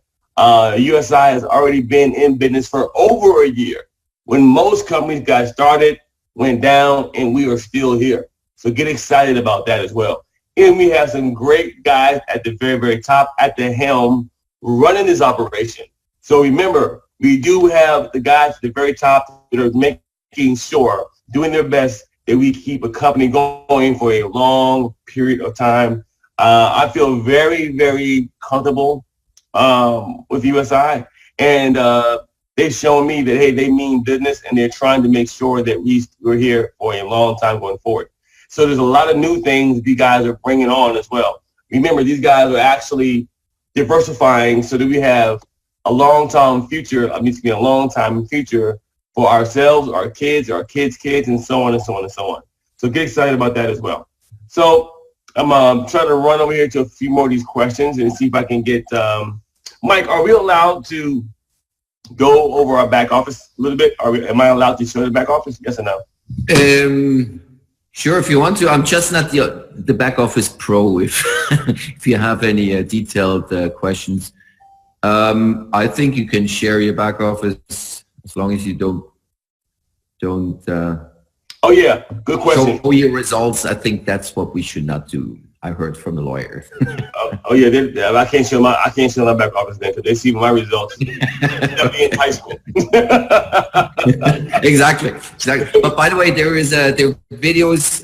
USI has already been in business for over a year. When most companies got started, went down, and we are still here. So get excited about that as well. And we have some great guys at the very, very top, at the helm, running this operation. So remember, we do have the guys at the very top that are making sure, doing their best, that we keep a company going for a long period of time. I feel very, very comfortable with USI, and they've shown me that, hey, they mean business, and they're trying to make sure that we're here for a long time going forward. So there's a lot of new things these guys are bringing on as well. Remember, these guys are actually diversifying so that we have a long-term future, a long-time future for ourselves, our kids, kids, and so on and so on and so on. So get excited about that as well. So I'm trying to run over here to a few more of these questions and see if I can get, Mike, are we allowed to go over our back office a little bit? Am I allowed to show the back office? Yes or no? Sure, if you want to. I'm just not the back office pro. If if you have any detailed questions, I think you can share your back office as long as you don't. Oh yeah, good question. Show your results. I think that's what we should not do. I heard from the lawyer. oh yeah, I can't show my back office then because they see my results. They'll be in high school. Exactly. But by the way, there videos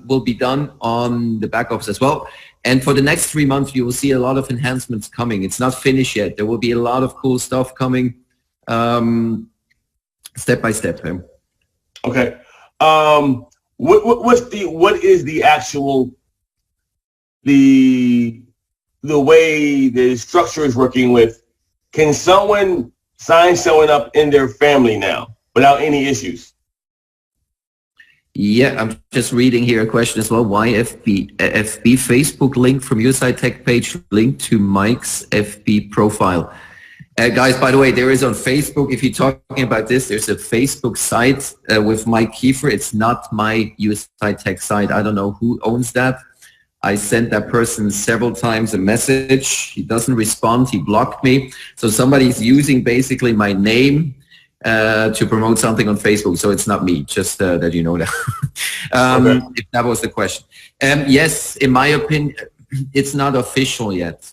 will be done on the back office as well. And for the next 3 months, you will see a lot of enhancements coming. It's not finished yet. There will be a lot of cool stuff coming, step by step. Okay. What is the actual the way the structure is working with? Can someone sign someone up in their family now without any issues? Yeah, I'm just reading here a question as well. Why FB Facebook link from USI-Tech page linked to Mike's FB profile? Guys, by the way, there is on Facebook, if you're talking about this, there's a Facebook site with Mike Kiefer. It's not my USI-Tech site. I don't know who owns that. I sent that person several times a message. He doesn't respond. He blocked me. So somebody's using basically my name to promote something on Facebook. So it's not me, just that you know that. Okay. If that was the question. Yes, in my opinion, it's not official yet.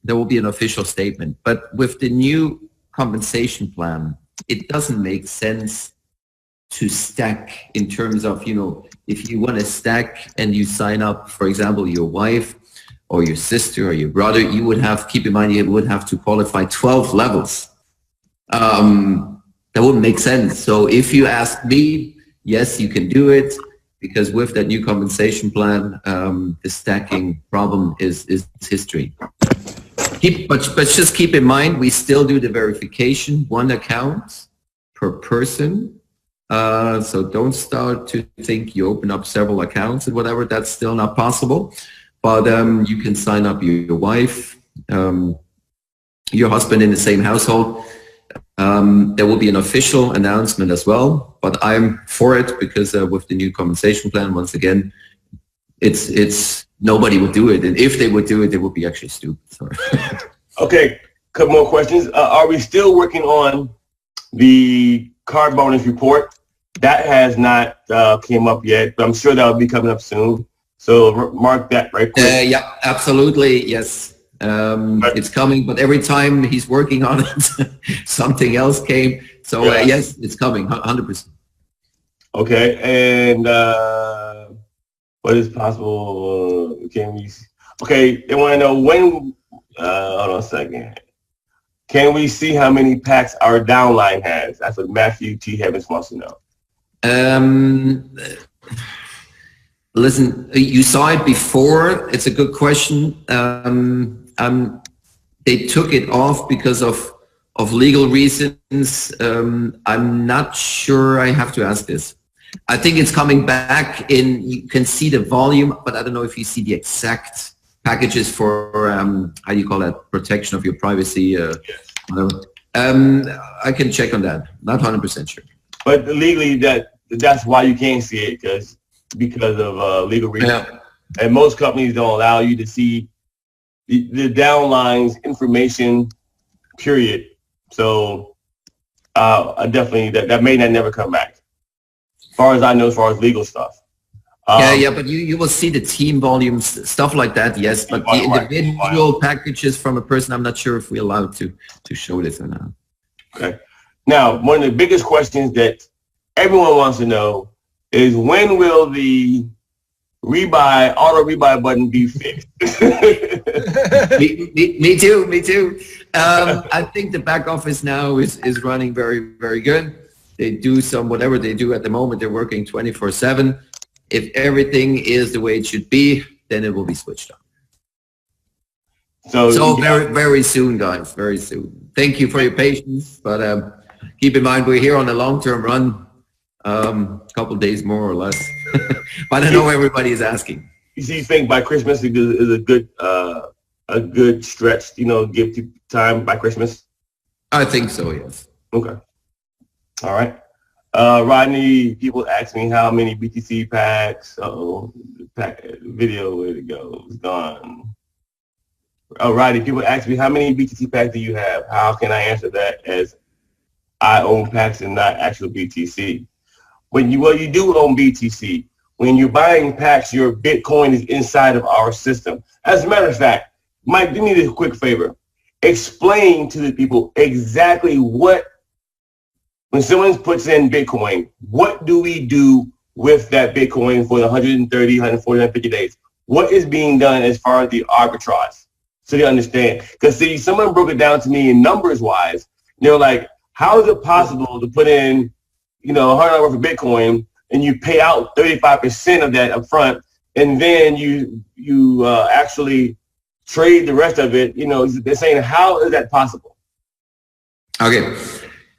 There will be an official statement. But with the new compensation plan, it doesn't make sense to stack in terms of, if you want to stack and you sign up, for example, your wife or your sister or your brother, you would have, keep in mind, you would have to qualify 12 levels. That wouldn't make sense. So if you ask me, yes, you can do it, because with that new compensation plan, the stacking problem is history. But just keep in mind, we still do the verification, one account per person. So don't start to think you open up several accounts and whatever. That's still not possible. But you can sign up your wife, your husband in the same household. There will be an official announcement as well. But I'm for it because with the new compensation plan, once again, it's nobody would do it. And if they would do it, they would be actually stupid. Sorry. Okay, couple more questions. Are we still working on the card bonus report? That has not came up yet, but I'm sure that will be coming up soon. So mark that right quick. Yeah, absolutely. Yes. It's coming, but every time he's working on it, something else came. So yes, it's coming, 100%. Okay, and what is possible? Can we? Okay, they want to know when. Hold on a second. Can we see how many packs our downline has? That's what Matthew T. Evans wants to know. Listen, you saw it before. It's a good question. They took it off because of legal reasons. I'm not sure. I have to ask this. I think it's coming back in. You can see the volume, but I don't know if you see the exact packages for how do you call that, protection of your privacy. I can check on that. Not 100% sure. But legally, that's why you can't see it because of legal reasons. Yeah. And most companies don't allow you to see the downline's information, period. So definitely that may not never come back. As far as I know, as far as legal stuff. Yeah, but you will see the team volumes, stuff like that, yes. But the individual packages from a person, I'm not sure if we're allowed to show this or not. Okay. Now, one of the biggest questions that everyone wants to know is when will the auto rebuy button be fixed? me too. I think the back office now is running very, very good. They do whatever they do at the moment, they're working 24/7. If everything is the way it should be, then it will be switched on. So very, very soon, guys, very soon. Thank you for your patience, but keep in mind we're here on a long-term run, a couple of days more or less. But I know everybody is asking. You think by Christmas is a good stretch, give time by Christmas? I think so, yes. Okay. All right. Rodney, people ask me how many BTC packs. Video, where'd it go? It's gone. Oh, Rodney, people ask me how many BTC packs do you have? How can I answer that as I own packs and not actual BTC? You do own BTC. When you're buying packs, your Bitcoin is inside of our system. As a matter of fact, Mike, do me this quick favor. Explain to the people exactly when someone puts in Bitcoin, what do we do with that Bitcoin for the 130, 140, 150 days? What is being done as far as the arbitrage? So they understand. Because see, someone broke it down to me in numbers wise. They were like, how is it possible to put in, $100 worth of Bitcoin and you pay out 35% of that up front, and then you actually trade the rest of it? They're saying, how is that possible? Okay.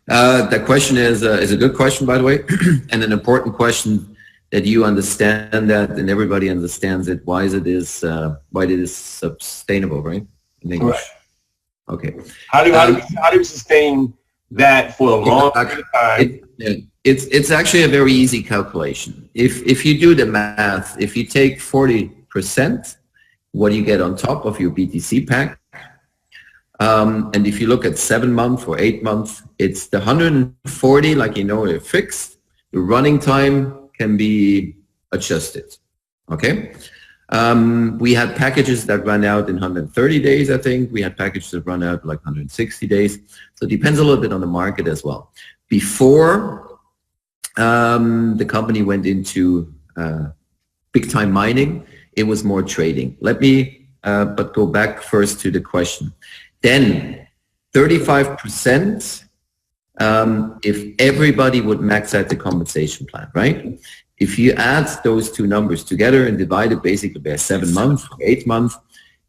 That question is a good question, by the way, and an important question that you understand that and everybody understands it. Why it is sustainable, right? In English. Right. Okay. How do we sustain that for a long period of time? It's actually a very easy calculation. If you do the math, if you take 40%, what do you get on top of your BTC pack? And if you look at 7 months or 8 months, it's the 140, like they're fixed. The running time can be adjusted. Okay. We had packages that run out in 130 days, I think. We had packages that run out like 160 days. So it depends a little bit on the market as well. Before the company went into big time mining, it was more trading. Let me but go back first to the question. Then 35% if everybody would max out the compensation plan, right? If you add those two numbers together and divide it basically by 7 months or 8 months,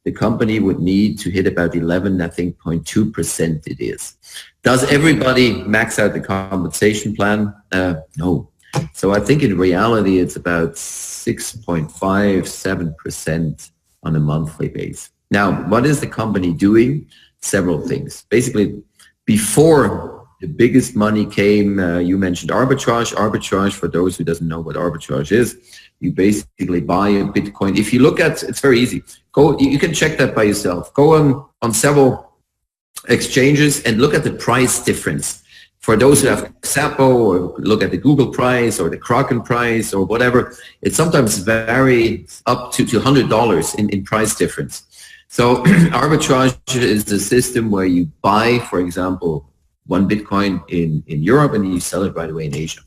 the company would need to hit about 11, I think 0.2% it is. Does everybody max out the compensation plan? No. So I think in reality it's about 6.5, 7% on a monthly basis. Now, what is the company doing? Several things. Basically, before the biggest money came, you mentioned arbitrage. Arbitrage, for those who doesn't know what arbitrage is, you basically buy a Bitcoin. If you look at, it's very easy. You can check that by yourself. Go on several exchanges and look at the price difference. For those who have Xapo, or look at the Google price or the Kraken price or whatever, it sometimes varies up to $100 in price difference. So arbitrage is the system where you buy, for example, 1 Bitcoin in Europe and you sell it right away in Asia.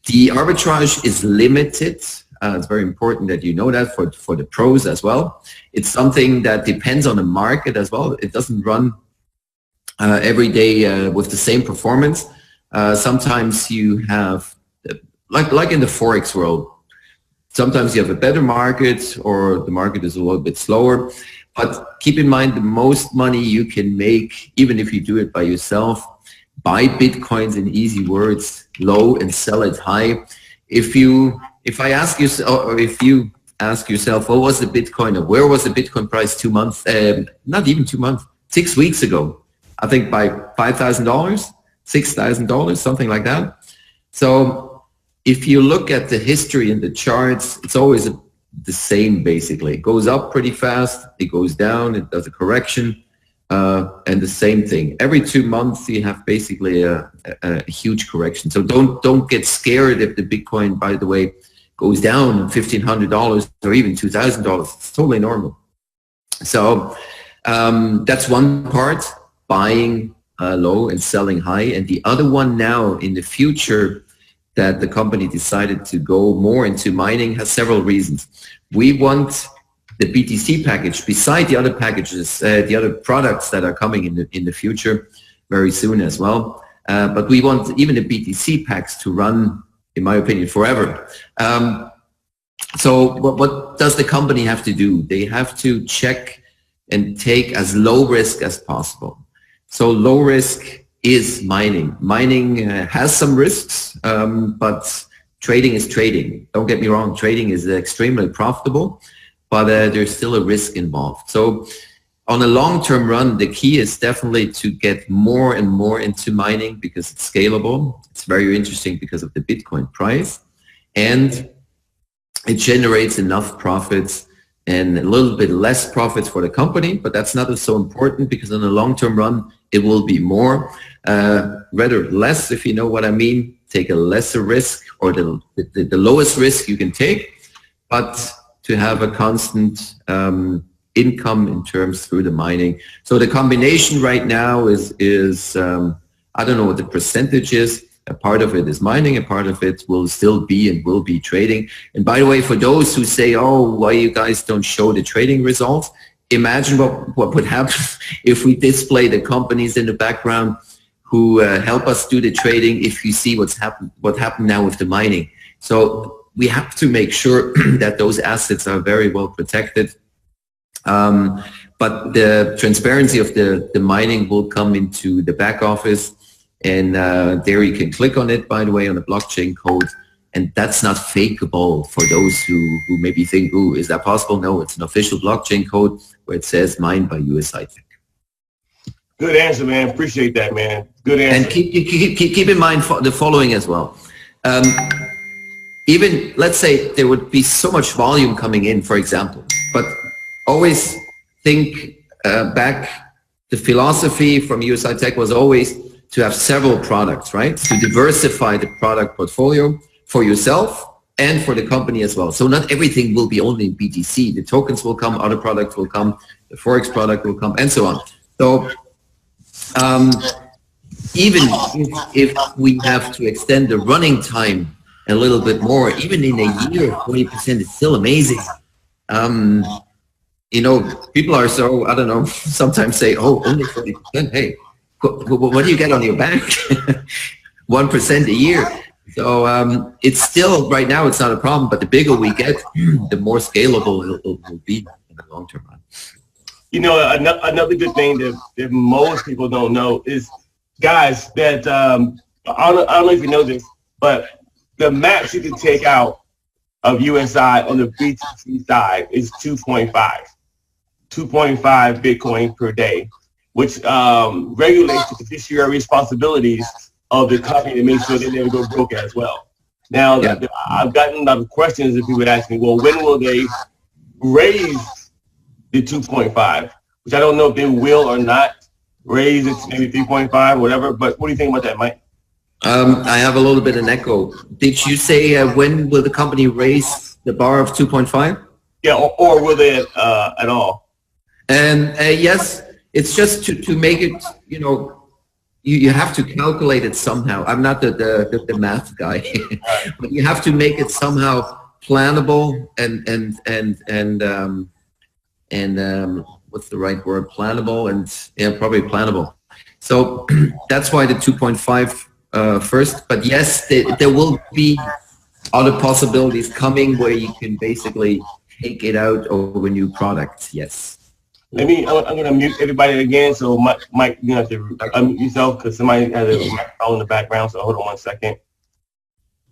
The arbitrage is limited. It's very important that you know that for the pros as well. It's something that depends on the market as well. It doesn't run every day with the same performance. Sometimes you have, like in the Forex world, sometimes you have a better market or the market is a little bit slower. But keep in mind, the most money you can make, even if you do it by yourself, buy Bitcoins, in easy words, low and sell it high. If you ask yourself, what was the Bitcoin, or where was the Bitcoin price 2 months, not even 2 months, 6 weeks ago, I think by $5,000, $6,000, something like that. So if you look at the history in the charts, it's always the same basically. It goes up pretty fast, it goes down, it does a correction, and the same thing. Every 2 months you have basically a huge correction. So don't get scared if the Bitcoin, by the way, goes down $1,500 or even $2,000. It's totally normal. So that's one part, buying low and selling high. And the other one now in the future that the company decided to go more into mining has several reasons. We want the BTC package, beside the other packages, the other products that are coming in the future very soon as well. But we want even the BTC packs to run, in my opinion, forever. So what does the company have to do? They have to check and take as low risk as possible. So low risk is mining. Mining has some risks, but trading is trading. Don't get me wrong, trading is extremely profitable, but there's still a risk involved. So on a long-term run, the key is definitely to get more and more into mining because it's scalable. It's very interesting because of the Bitcoin price, and it generates enough profits and a little bit less profits for the company, but that's not so important because in the long-term run, it will be more, rather less, if you know what I mean. Take a lesser risk, or the lowest risk you can take, but to have a constant income in terms through the mining. So the combination right now is I don't know what the percentage is. A part of it is mining, a part of it will still be and will be trading. And by the way, for those who say, oh, why you guys don't show the trading results, imagine what would happen if we display the companies in the background who help us do the trading, if you see what happened now with the mining. So we have to make sure that those assets are very well protected. But the transparency of the mining will come into the back office, and there you can click on it, by the way, on the blockchain code, and that's not fakeable for those who maybe think, ooh, is that possible? No, it's an official blockchain code where it says mined by USI-Tech. Good answer, man. Appreciate that, man. Good answer. And keep in mind the following as well. Even, let's say there would be so much volume coming in, for example, but always think back, the philosophy from USI-Tech was always to have several products, right? To diversify the product portfolio for yourself and for the company as well. So not everything will be only BTC. The tokens will come, other products will come, the Forex product will come, and so on. So even if we have to extend the running time a little bit more, even in a year, 20% is still amazing. You know, people are so, I don't know, sometimes say, oh, only 40%. Hey, what do you get on your bank? 1% a year. So it's still, right now, it's not a problem, but the bigger we get, the more scalable it will be in the long term. You know, another good thing that most people don't know is, guys, that I don't know if you know this, but the max you can take out of USI on the BTC side is 2.5 Bitcoin per day, which regulates the fiduciary responsibilities of the company to make sure they never go broke as well. Now, I've gotten a lot of questions that people ask me, well, when will they raise the 2.5, which I don't know if they will or not raise it to maybe 3.5 or whatever, but what do you think about that, Mike? I have a little bit of an echo. Did you say when will the company raise the bar of 2.5? Yeah, or will they at all? And yes, it's just to make it, you know, you have to calculate it somehow. I'm not the math guy, but you have to make it somehow plannable and what's the right word? Plannable, and yeah, probably plannable. So that's why the 2.5 first. But yes, there will be other possibilities coming where you can basically take it out over new products. Yes. I'm going to mute everybody again. So Mike, you have to unmute yourself because somebody has a microphone in the background. So hold on 1 second.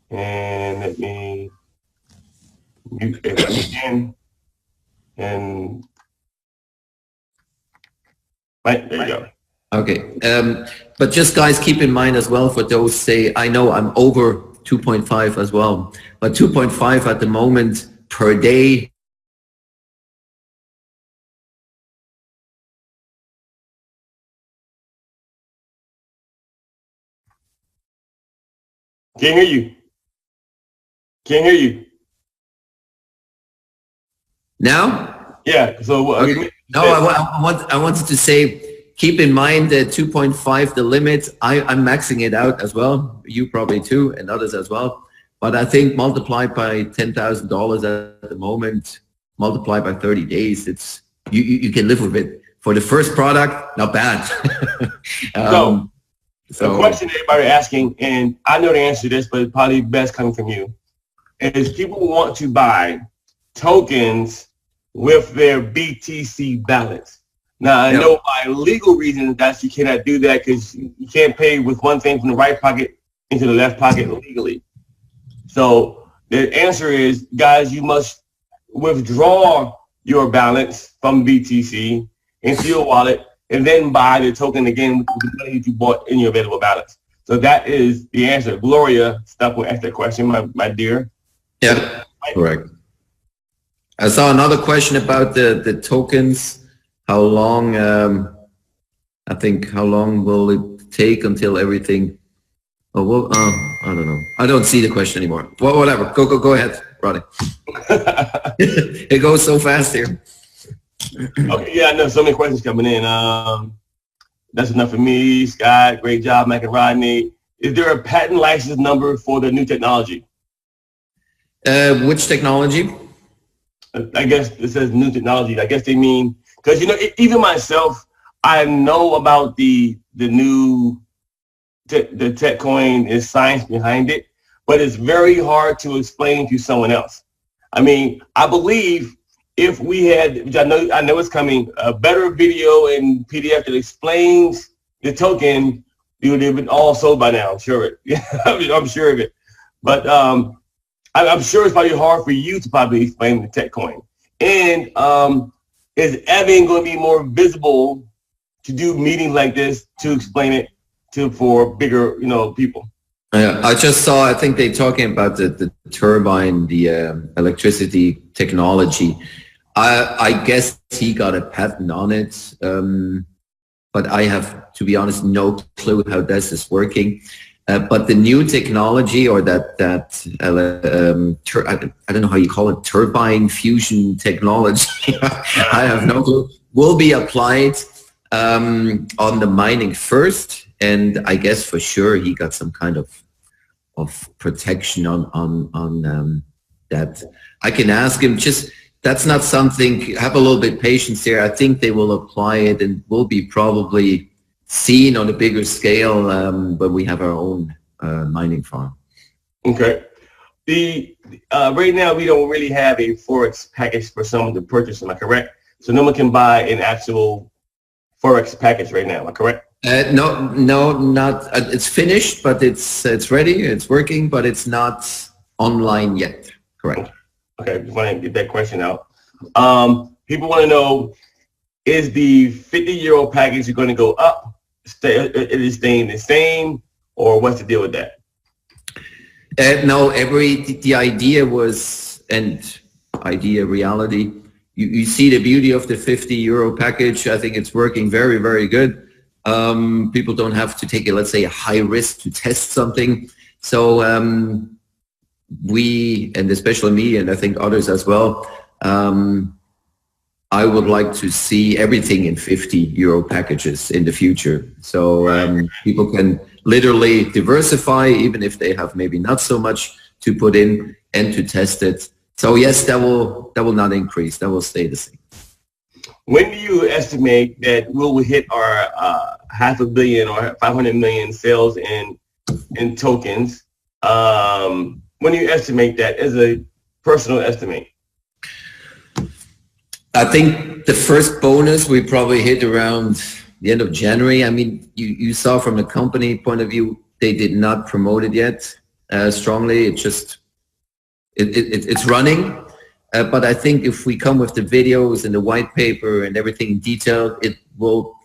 And let me mute everybody again. And Mike, there you go. Okay. But just guys, keep in mind as well for those say, I know I'm over 2.5 as well, but 2.5 at the moment per day. Can't hear you. Can't hear you. Now? Yeah. So Okay. No, I wanted to say, keep in mind that 2.5, the limit. I'm maxing it out as well. You probably too, and others as well. But I think multiplied by $10,000 at the moment, multiplied by 30 days, it's you can live with it. For the first product, not bad. So the question everybody asking, and I know the answer to this, but it's probably best coming from you, is people want to buy tokens with their BTC balance. Now, I know by legal reasons that you cannot do that because you can't pay with one thing from the right pocket into the left pocket legally. So the answer is, guys, you must withdraw your balance from BTC into your wallet and then buy the token again with the money that you bought in your available balance. So that is the answer. Gloria, stop with that question, my dear. Yeah, correct. I saw another question about the tokens. How long, I think, how long will it take until everything, oh, well, I don't know. I don't see the question anymore. Well, whatever, go ahead, Roddy. It goes so fast here. Okay, yeah, I know so many questions coming in. That's enough for me. Scott, great job, Mike and Rodney. Is there a patent license number for the new technology? Which technology? I guess it says new technology. I guess they mean, because, you know, even myself, I know about the new, the TechCoin is science behind it, but it's very hard to explain to someone else. I mean, I believe if we had, which I know it's coming, a better video and PDF that explains the token, it would have been all sold by now. I'm sure of it. I'm sure of it. But I'm sure it's probably hard for you to probably explain the TechCoin. And is Evan going to be more visible to do meetings like this to explain it for bigger, people? Yeah, I just saw, I think they're talking about the turbine, the electricity technology. I guess he got a patent on it, but I have, to be honest, no clue how this is working. But the new technology, or that I don't know how you call it, turbine fusion technology, I have no clue, will be applied on the mining first. And I guess for sure he got some kind of protection on that. I can ask him, just, that's not something, have a little bit patience here. I think they will apply it and will be probably seen on a bigger scale when we have our own mining farm. Okay. Right now we don't really have a Forex package for someone to purchase, am I correct? So no one can buy an actual Forex package right now, am I correct? No, not. It's finished, but it's ready. It's working, but it's not online yet. Correct. Okay, just want to get that question out. People want to know: is the 50-euro package going to go up? It is staying the same, or what's the deal with that? No, the idea was, and reality. You see the beauty of the 50-euro package. I think it's working very, very good. People don't have to take, let's say, a high risk to test something. So we, and especially me, and I think others as well, I would like to see everything in 50-euro packages in the future. So people can literally diversify, even if they have maybe not so much to put in and to test it. So yes, that will not increase. That will stay the same. When do you estimate that we'll hit our $500 million or 500 million sales in tokens? When do you estimate that as a personal estimate? I think the first bonus we probably hit around the end of January. I mean, you saw from the company point of view, they did not promote it yet strongly. It just, it's running. But I think if we come with the videos and the white paper and everything in detail, it will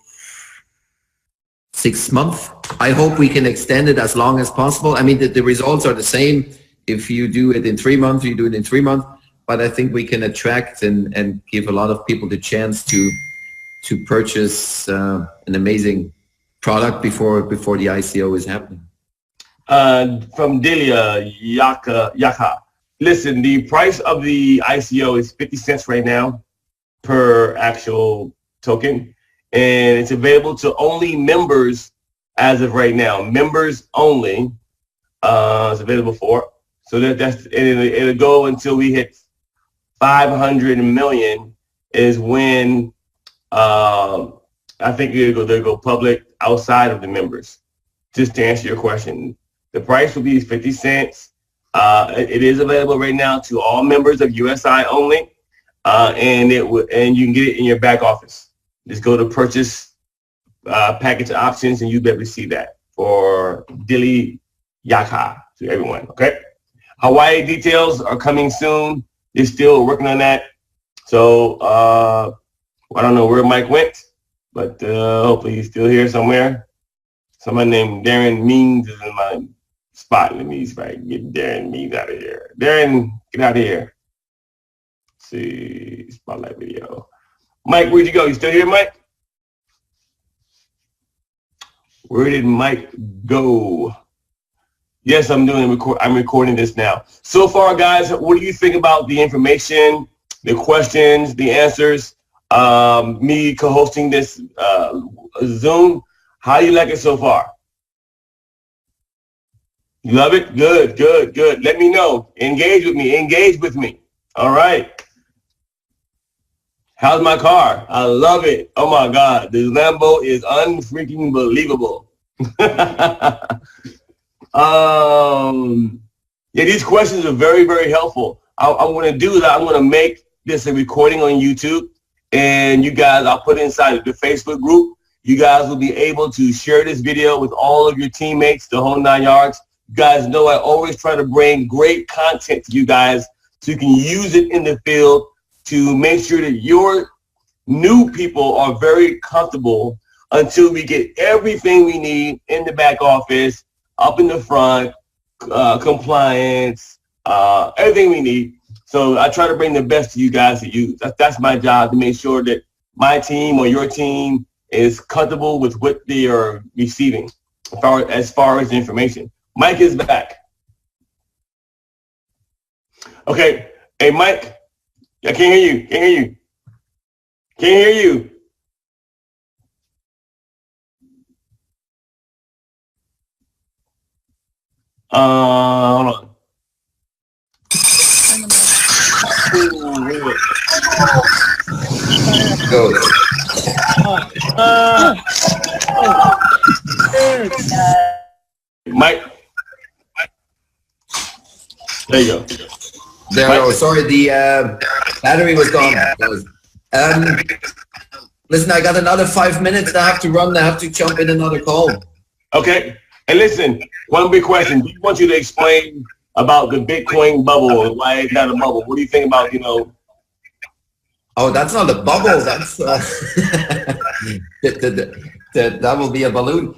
6 months. I hope we can extend it as long as possible. I mean, the results are the same. If you do it in 3 months, you do it in 3 months. But I think we can attract and give a lot of people the chance to purchase an amazing product before the ICO is happening. From Delia Yaka, listen, the price of the ICO is 50 cents right now per actual token, and it's available to only members as of right now. Members only. It's available for. So it'll go until we hit 500 million is when I think they'll go public outside of the members. Just to answer your question, the price will be 50 cents. It is available right now to all members of USI only, and you can get it in your back office. Just go to purchase package options, and you'll be able to see that for Dili Yaka to everyone. Okay. Hawaii details are coming soon. They're still working on that. So I don't know where Mike went, but hopefully he's still here somewhere. Somebody named Darren Means is in my spot. Let me get Darren Means out of here. Darren, get out of here. Let's see, spotlight video. Mike, where'd you go? You still here, Mike? Where did Mike go? Yes, I'm recording this now. So far, guys, what do you think about the information, the questions, the answers? Me co-hosting this Zoom. How do you like it so far? You love it? Good, good, good. Let me know. Engage with me. Engage with me. All right. How's my car? I love it. Oh my God. The Lambo is unfreaking believable. Yeah, these questions are very, very helpful. I'm going to do that. I'm going to make this a recording on YouTube, and you guys, I'll put it inside of the Facebook group. You guys will be able to share this video with all of your teammates, the whole 9 yards. You guys know I always try to bring great content to you guys so you can use it in the field to make sure that your new people are very comfortable until we get everything we need in the back office, up in the front, compliance, everything we need. So I try to bring the best to you guys to use. That's my job, to make sure that my team or your team is comfortable with what they are receiving as far as the information. Mike is back. Okay. Hey, Mike. I can't hear you. Can't hear you. Can't hear you. Hold on. Go. Mike. There you go. There we go. Sorry, the battery was gone. Listen, I got another 5 minutes. I have to run. I have to jump in another call. Okay. And listen, one big question. I want you to explain about the Bitcoin bubble and why it's not a bubble. What do you think about, Oh, that's not a bubble. That's that will be a balloon.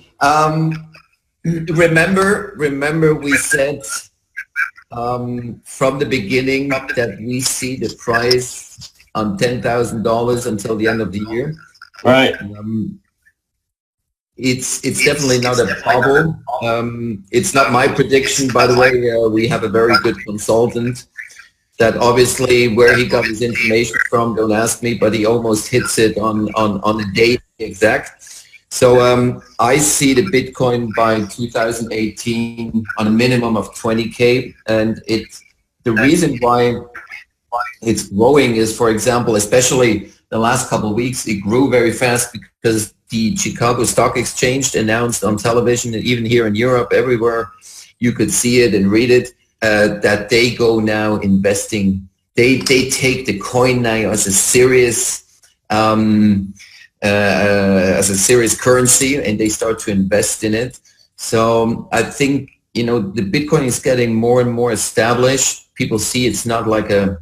Remember we said from the beginning that we see the price on $10,000 until the end of the year. Right. It's definitely not a bubble. It's not my prediction, by the way. We have a very good consultant that obviously where he got his information from, don't ask me, but he almost hits it on the date exact. So I see the Bitcoin by 2018 on a minimum of 20K, and the reason why it's growing is, for example, especially the last couple of weeks, it grew very fast because the Chicago Stock Exchange announced on television, and even here in Europe, everywhere you could see it and read it, that they go now investing. They take the coin now as a serious currency, and they start to invest in it. So I think the Bitcoin is getting more and more established. People see it's not like a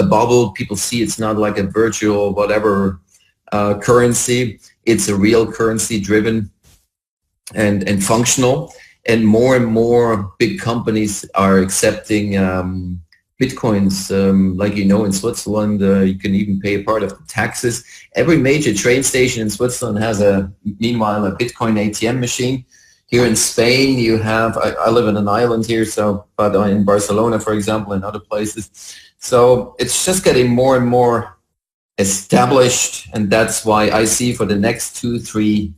bubble. People see it's not like a virtual whatever currency. It's a real currency driven and functional. And more big companies are accepting Bitcoins. Like in Switzerland, you can even pay a part of the taxes. Every major train station in Switzerland has meanwhile a Bitcoin ATM machine. Here in Spain, you have, I live in an island here, so, but in Barcelona, for example, and other places. So it's just getting more and more established, and that's why I see for the next 2-3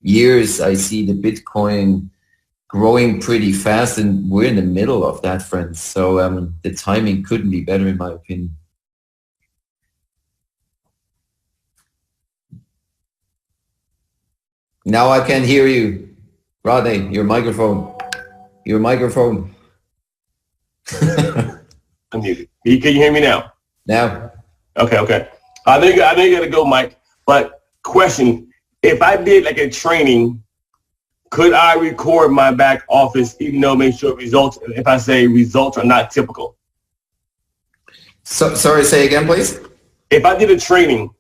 years, I see the Bitcoin growing pretty fast, and we're in the middle of that, friends. So the timing couldn't be better, in my opinion. Now I can hear you. Rodney, your microphone. Your microphone. I'm muted. Can you hear me now? Now. Okay. I think you gotta go, Mike. But question, if I did like a training, could I record my back office even though make sure results, if I say results are not typical? So, sorry, say again, please. If I did a training,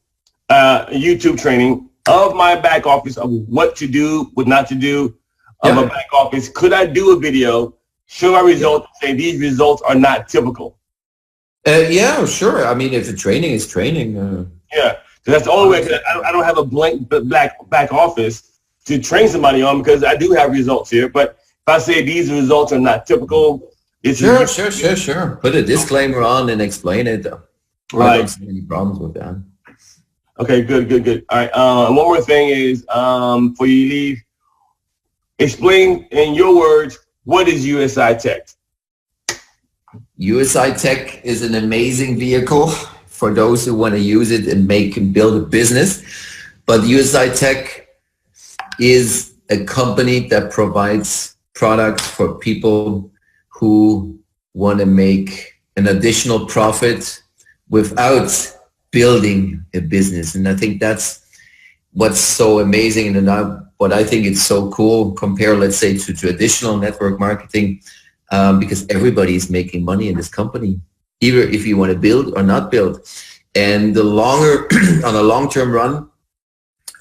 a YouTube training of my back office of what to do, what not to do of a back office, could I do a video, show my results, say these results are not typical? Yeah, sure. I mean, if the training is training. Yeah, that's the only way. I don't have a blank back office to train somebody on, because I do have results here. But if I say these results are not typical, it's sure. Put a disclaimer on and explain it. I don't see any problems with that. Okay, good. All right. One more thing is, before you leave, explain in your words, what is USI-Tech? USI-Tech is an amazing vehicle for those who want to use it and build a business. But USI-Tech is a company that provides products for people who want to make an additional profit without building a business. And I think that's what's so amazing, and what I think it's so cool compared, let's say, to traditional network marketing, because everybody's making money in this company, either if you want to build or not build. And the longer, on a long-term run,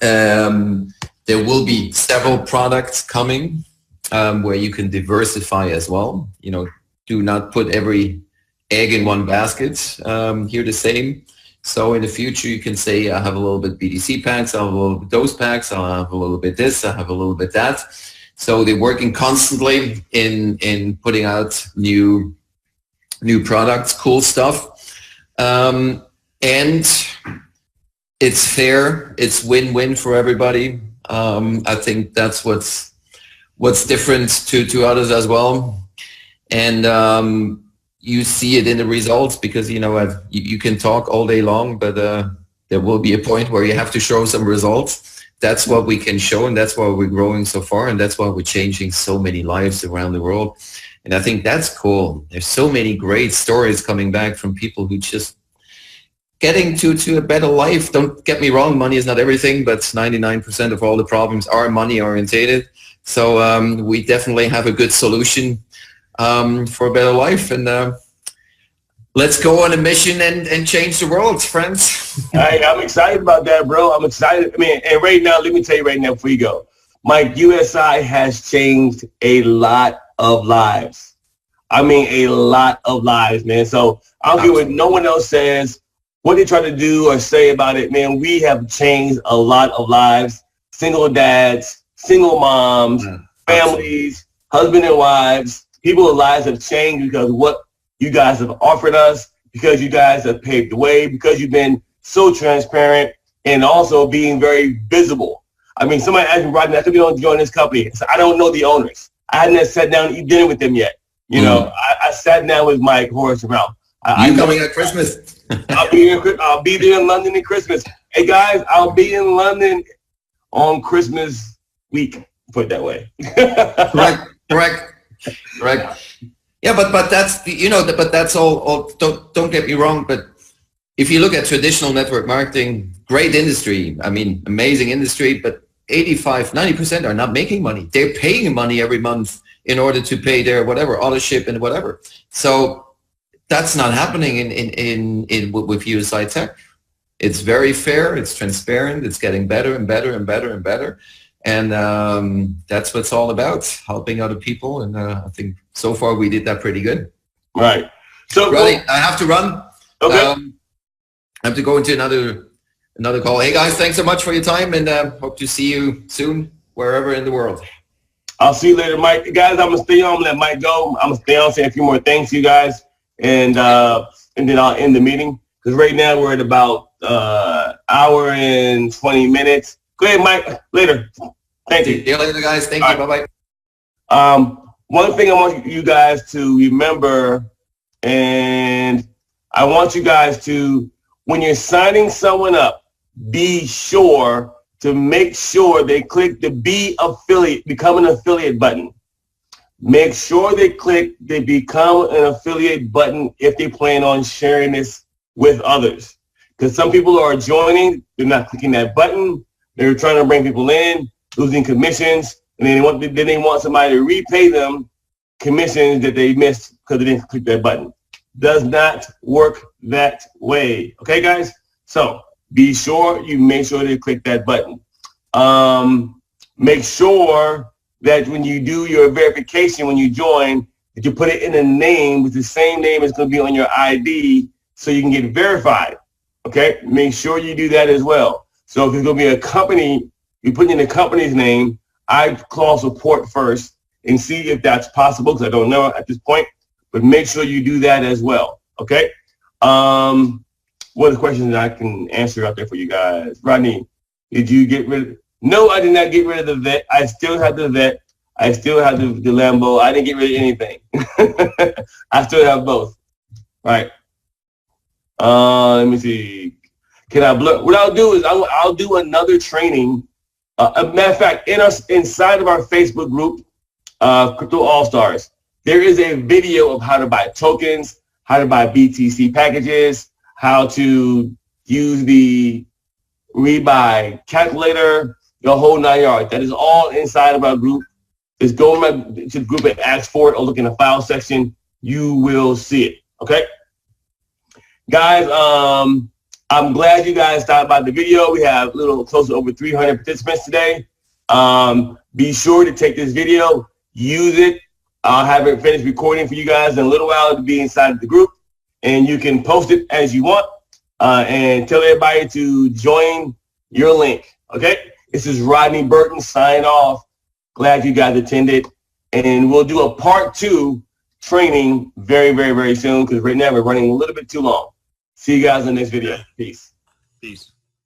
there will be several products coming where you can diversify as well. You know, do not put every egg in one basket. Here the same. So in the future, you can say, I have a little bit BTC packs, I'll have a little bit those packs, I'll have a little bit this, I have a little bit that. So they're working constantly in putting out new products, cool stuff. And it's fair, it's win-win for everybody. I think that's what's different to others as well. And you see it in the results, because you can talk all day long, but there will be a point where you have to show some results. That's what we can show, and that's why we're growing so far, and that's why we're changing so many lives around the world. And I think that's cool. There's so many great stories coming back from people who just getting to a better life. Don't get me wrong, money is not everything, but 99% of all the problems are money orientated. So we definitely have a good solution for a better life, and let's go on a mission and change the world, friends. I'm excited about that, bro. I'm excited. I mean, and right now, let me tell you right now before you go, Mike, USI has changed a lot of lives. I mean, a lot of lives, man. So I don't care what no one else says, what they try to do or say about it, man. We have changed a lot of lives. Single dads, single moms, families, husband and wives. People's lives have changed because of what you guys have offered us, because you guys have paved the way, because you've been so transparent and also being very visible. I mean, somebody asked me right now, I think we don't join this company. So I don't know the owners. I hadn't sat down and eat dinner with them yet. You know, I sat down with Mike, Horace, and Ralph. You coming at Christmas? I'll be there in London at Christmas. Hey guys, I'll be in London on Christmas week. Put it that way. Correct. Yeah, but that's but that's all. Don't get me wrong. But if you look at traditional network marketing, great industry. I mean, amazing industry. But 85-90% are not making money. They're paying money every month in order to pay their whatever auto-ship and whatever. So that's not happening with USI-Tech. It's very fair. It's transparent. It's getting better and better and better and better. And that's what it's all about, helping other people. And I think so far we did that pretty good. Right. So Roddy, I have to run. Okay. I have to go into another call. Hey guys, thanks so much for your time, and hope to see you soon wherever in the world. I'll see you later, Mike. Guys, I'm gonna stay on. Let Mike go. I'm gonna stay on, say a few more thanks to you guys, and then I'll end the meeting because right now we're at about hour and 20 minutes. Go ahead, Mike. Later. Thank you. See you later, guys. Thank you. Bye bye. One thing I want you guys to remember, and I want you guys to, when you're signing someone up, be sure to make sure they click the become an affiliate button. Make sure they click the become an affiliate button if they plan on sharing this with others. Because some people are joining, they're not clicking that button, they're trying to bring people in, losing commissions, and then they want somebody to repay them commissions that they missed because they didn't click that button. Does not work that way. Okay, guys? So be sure you make sure to click that button. Make sure that when you do your verification, when you join, that you put it in a name with the same name as going to be on your ID so you can get verified. Okay? Make sure you do that as well. So if it's going to be a company, you put in the company's name, I call support first and see if that's possible because I don't know at this point, but make sure you do that as well. Okay? What are the questions that I can answer out there for you guys? Rodney, did you get rid of? No, I did not get rid of the vet. I still have the vet. I still have the Lambo. I didn't get rid of anything. I still have both. Right. Let me see. Can I blur? What I'll do is I'll do another training. A matter of fact, inside of our Facebook group, Crypto All-Stars, there is a video of how to buy tokens, how to buy BTC packages, how to use the rebuy calculator, the whole 9 yards. That is all inside of our group. Just go to the group and ask for it or look in the file section. You will see it. Okay? Guys, I'm glad you guys stopped by the video. We have a little close to over 300 participants today. Be sure to take this video, use it. I'll have it finished recording for you guys in a little while to be inside the group. And you can post it as you want and tell everybody to join your link. Okay? This is Rodney Burton signing off. Glad you guys attended. And we'll do a part 2 training very, very, very soon because right now we're running a little bit too long. See you guys in the next video. Peace. Peace.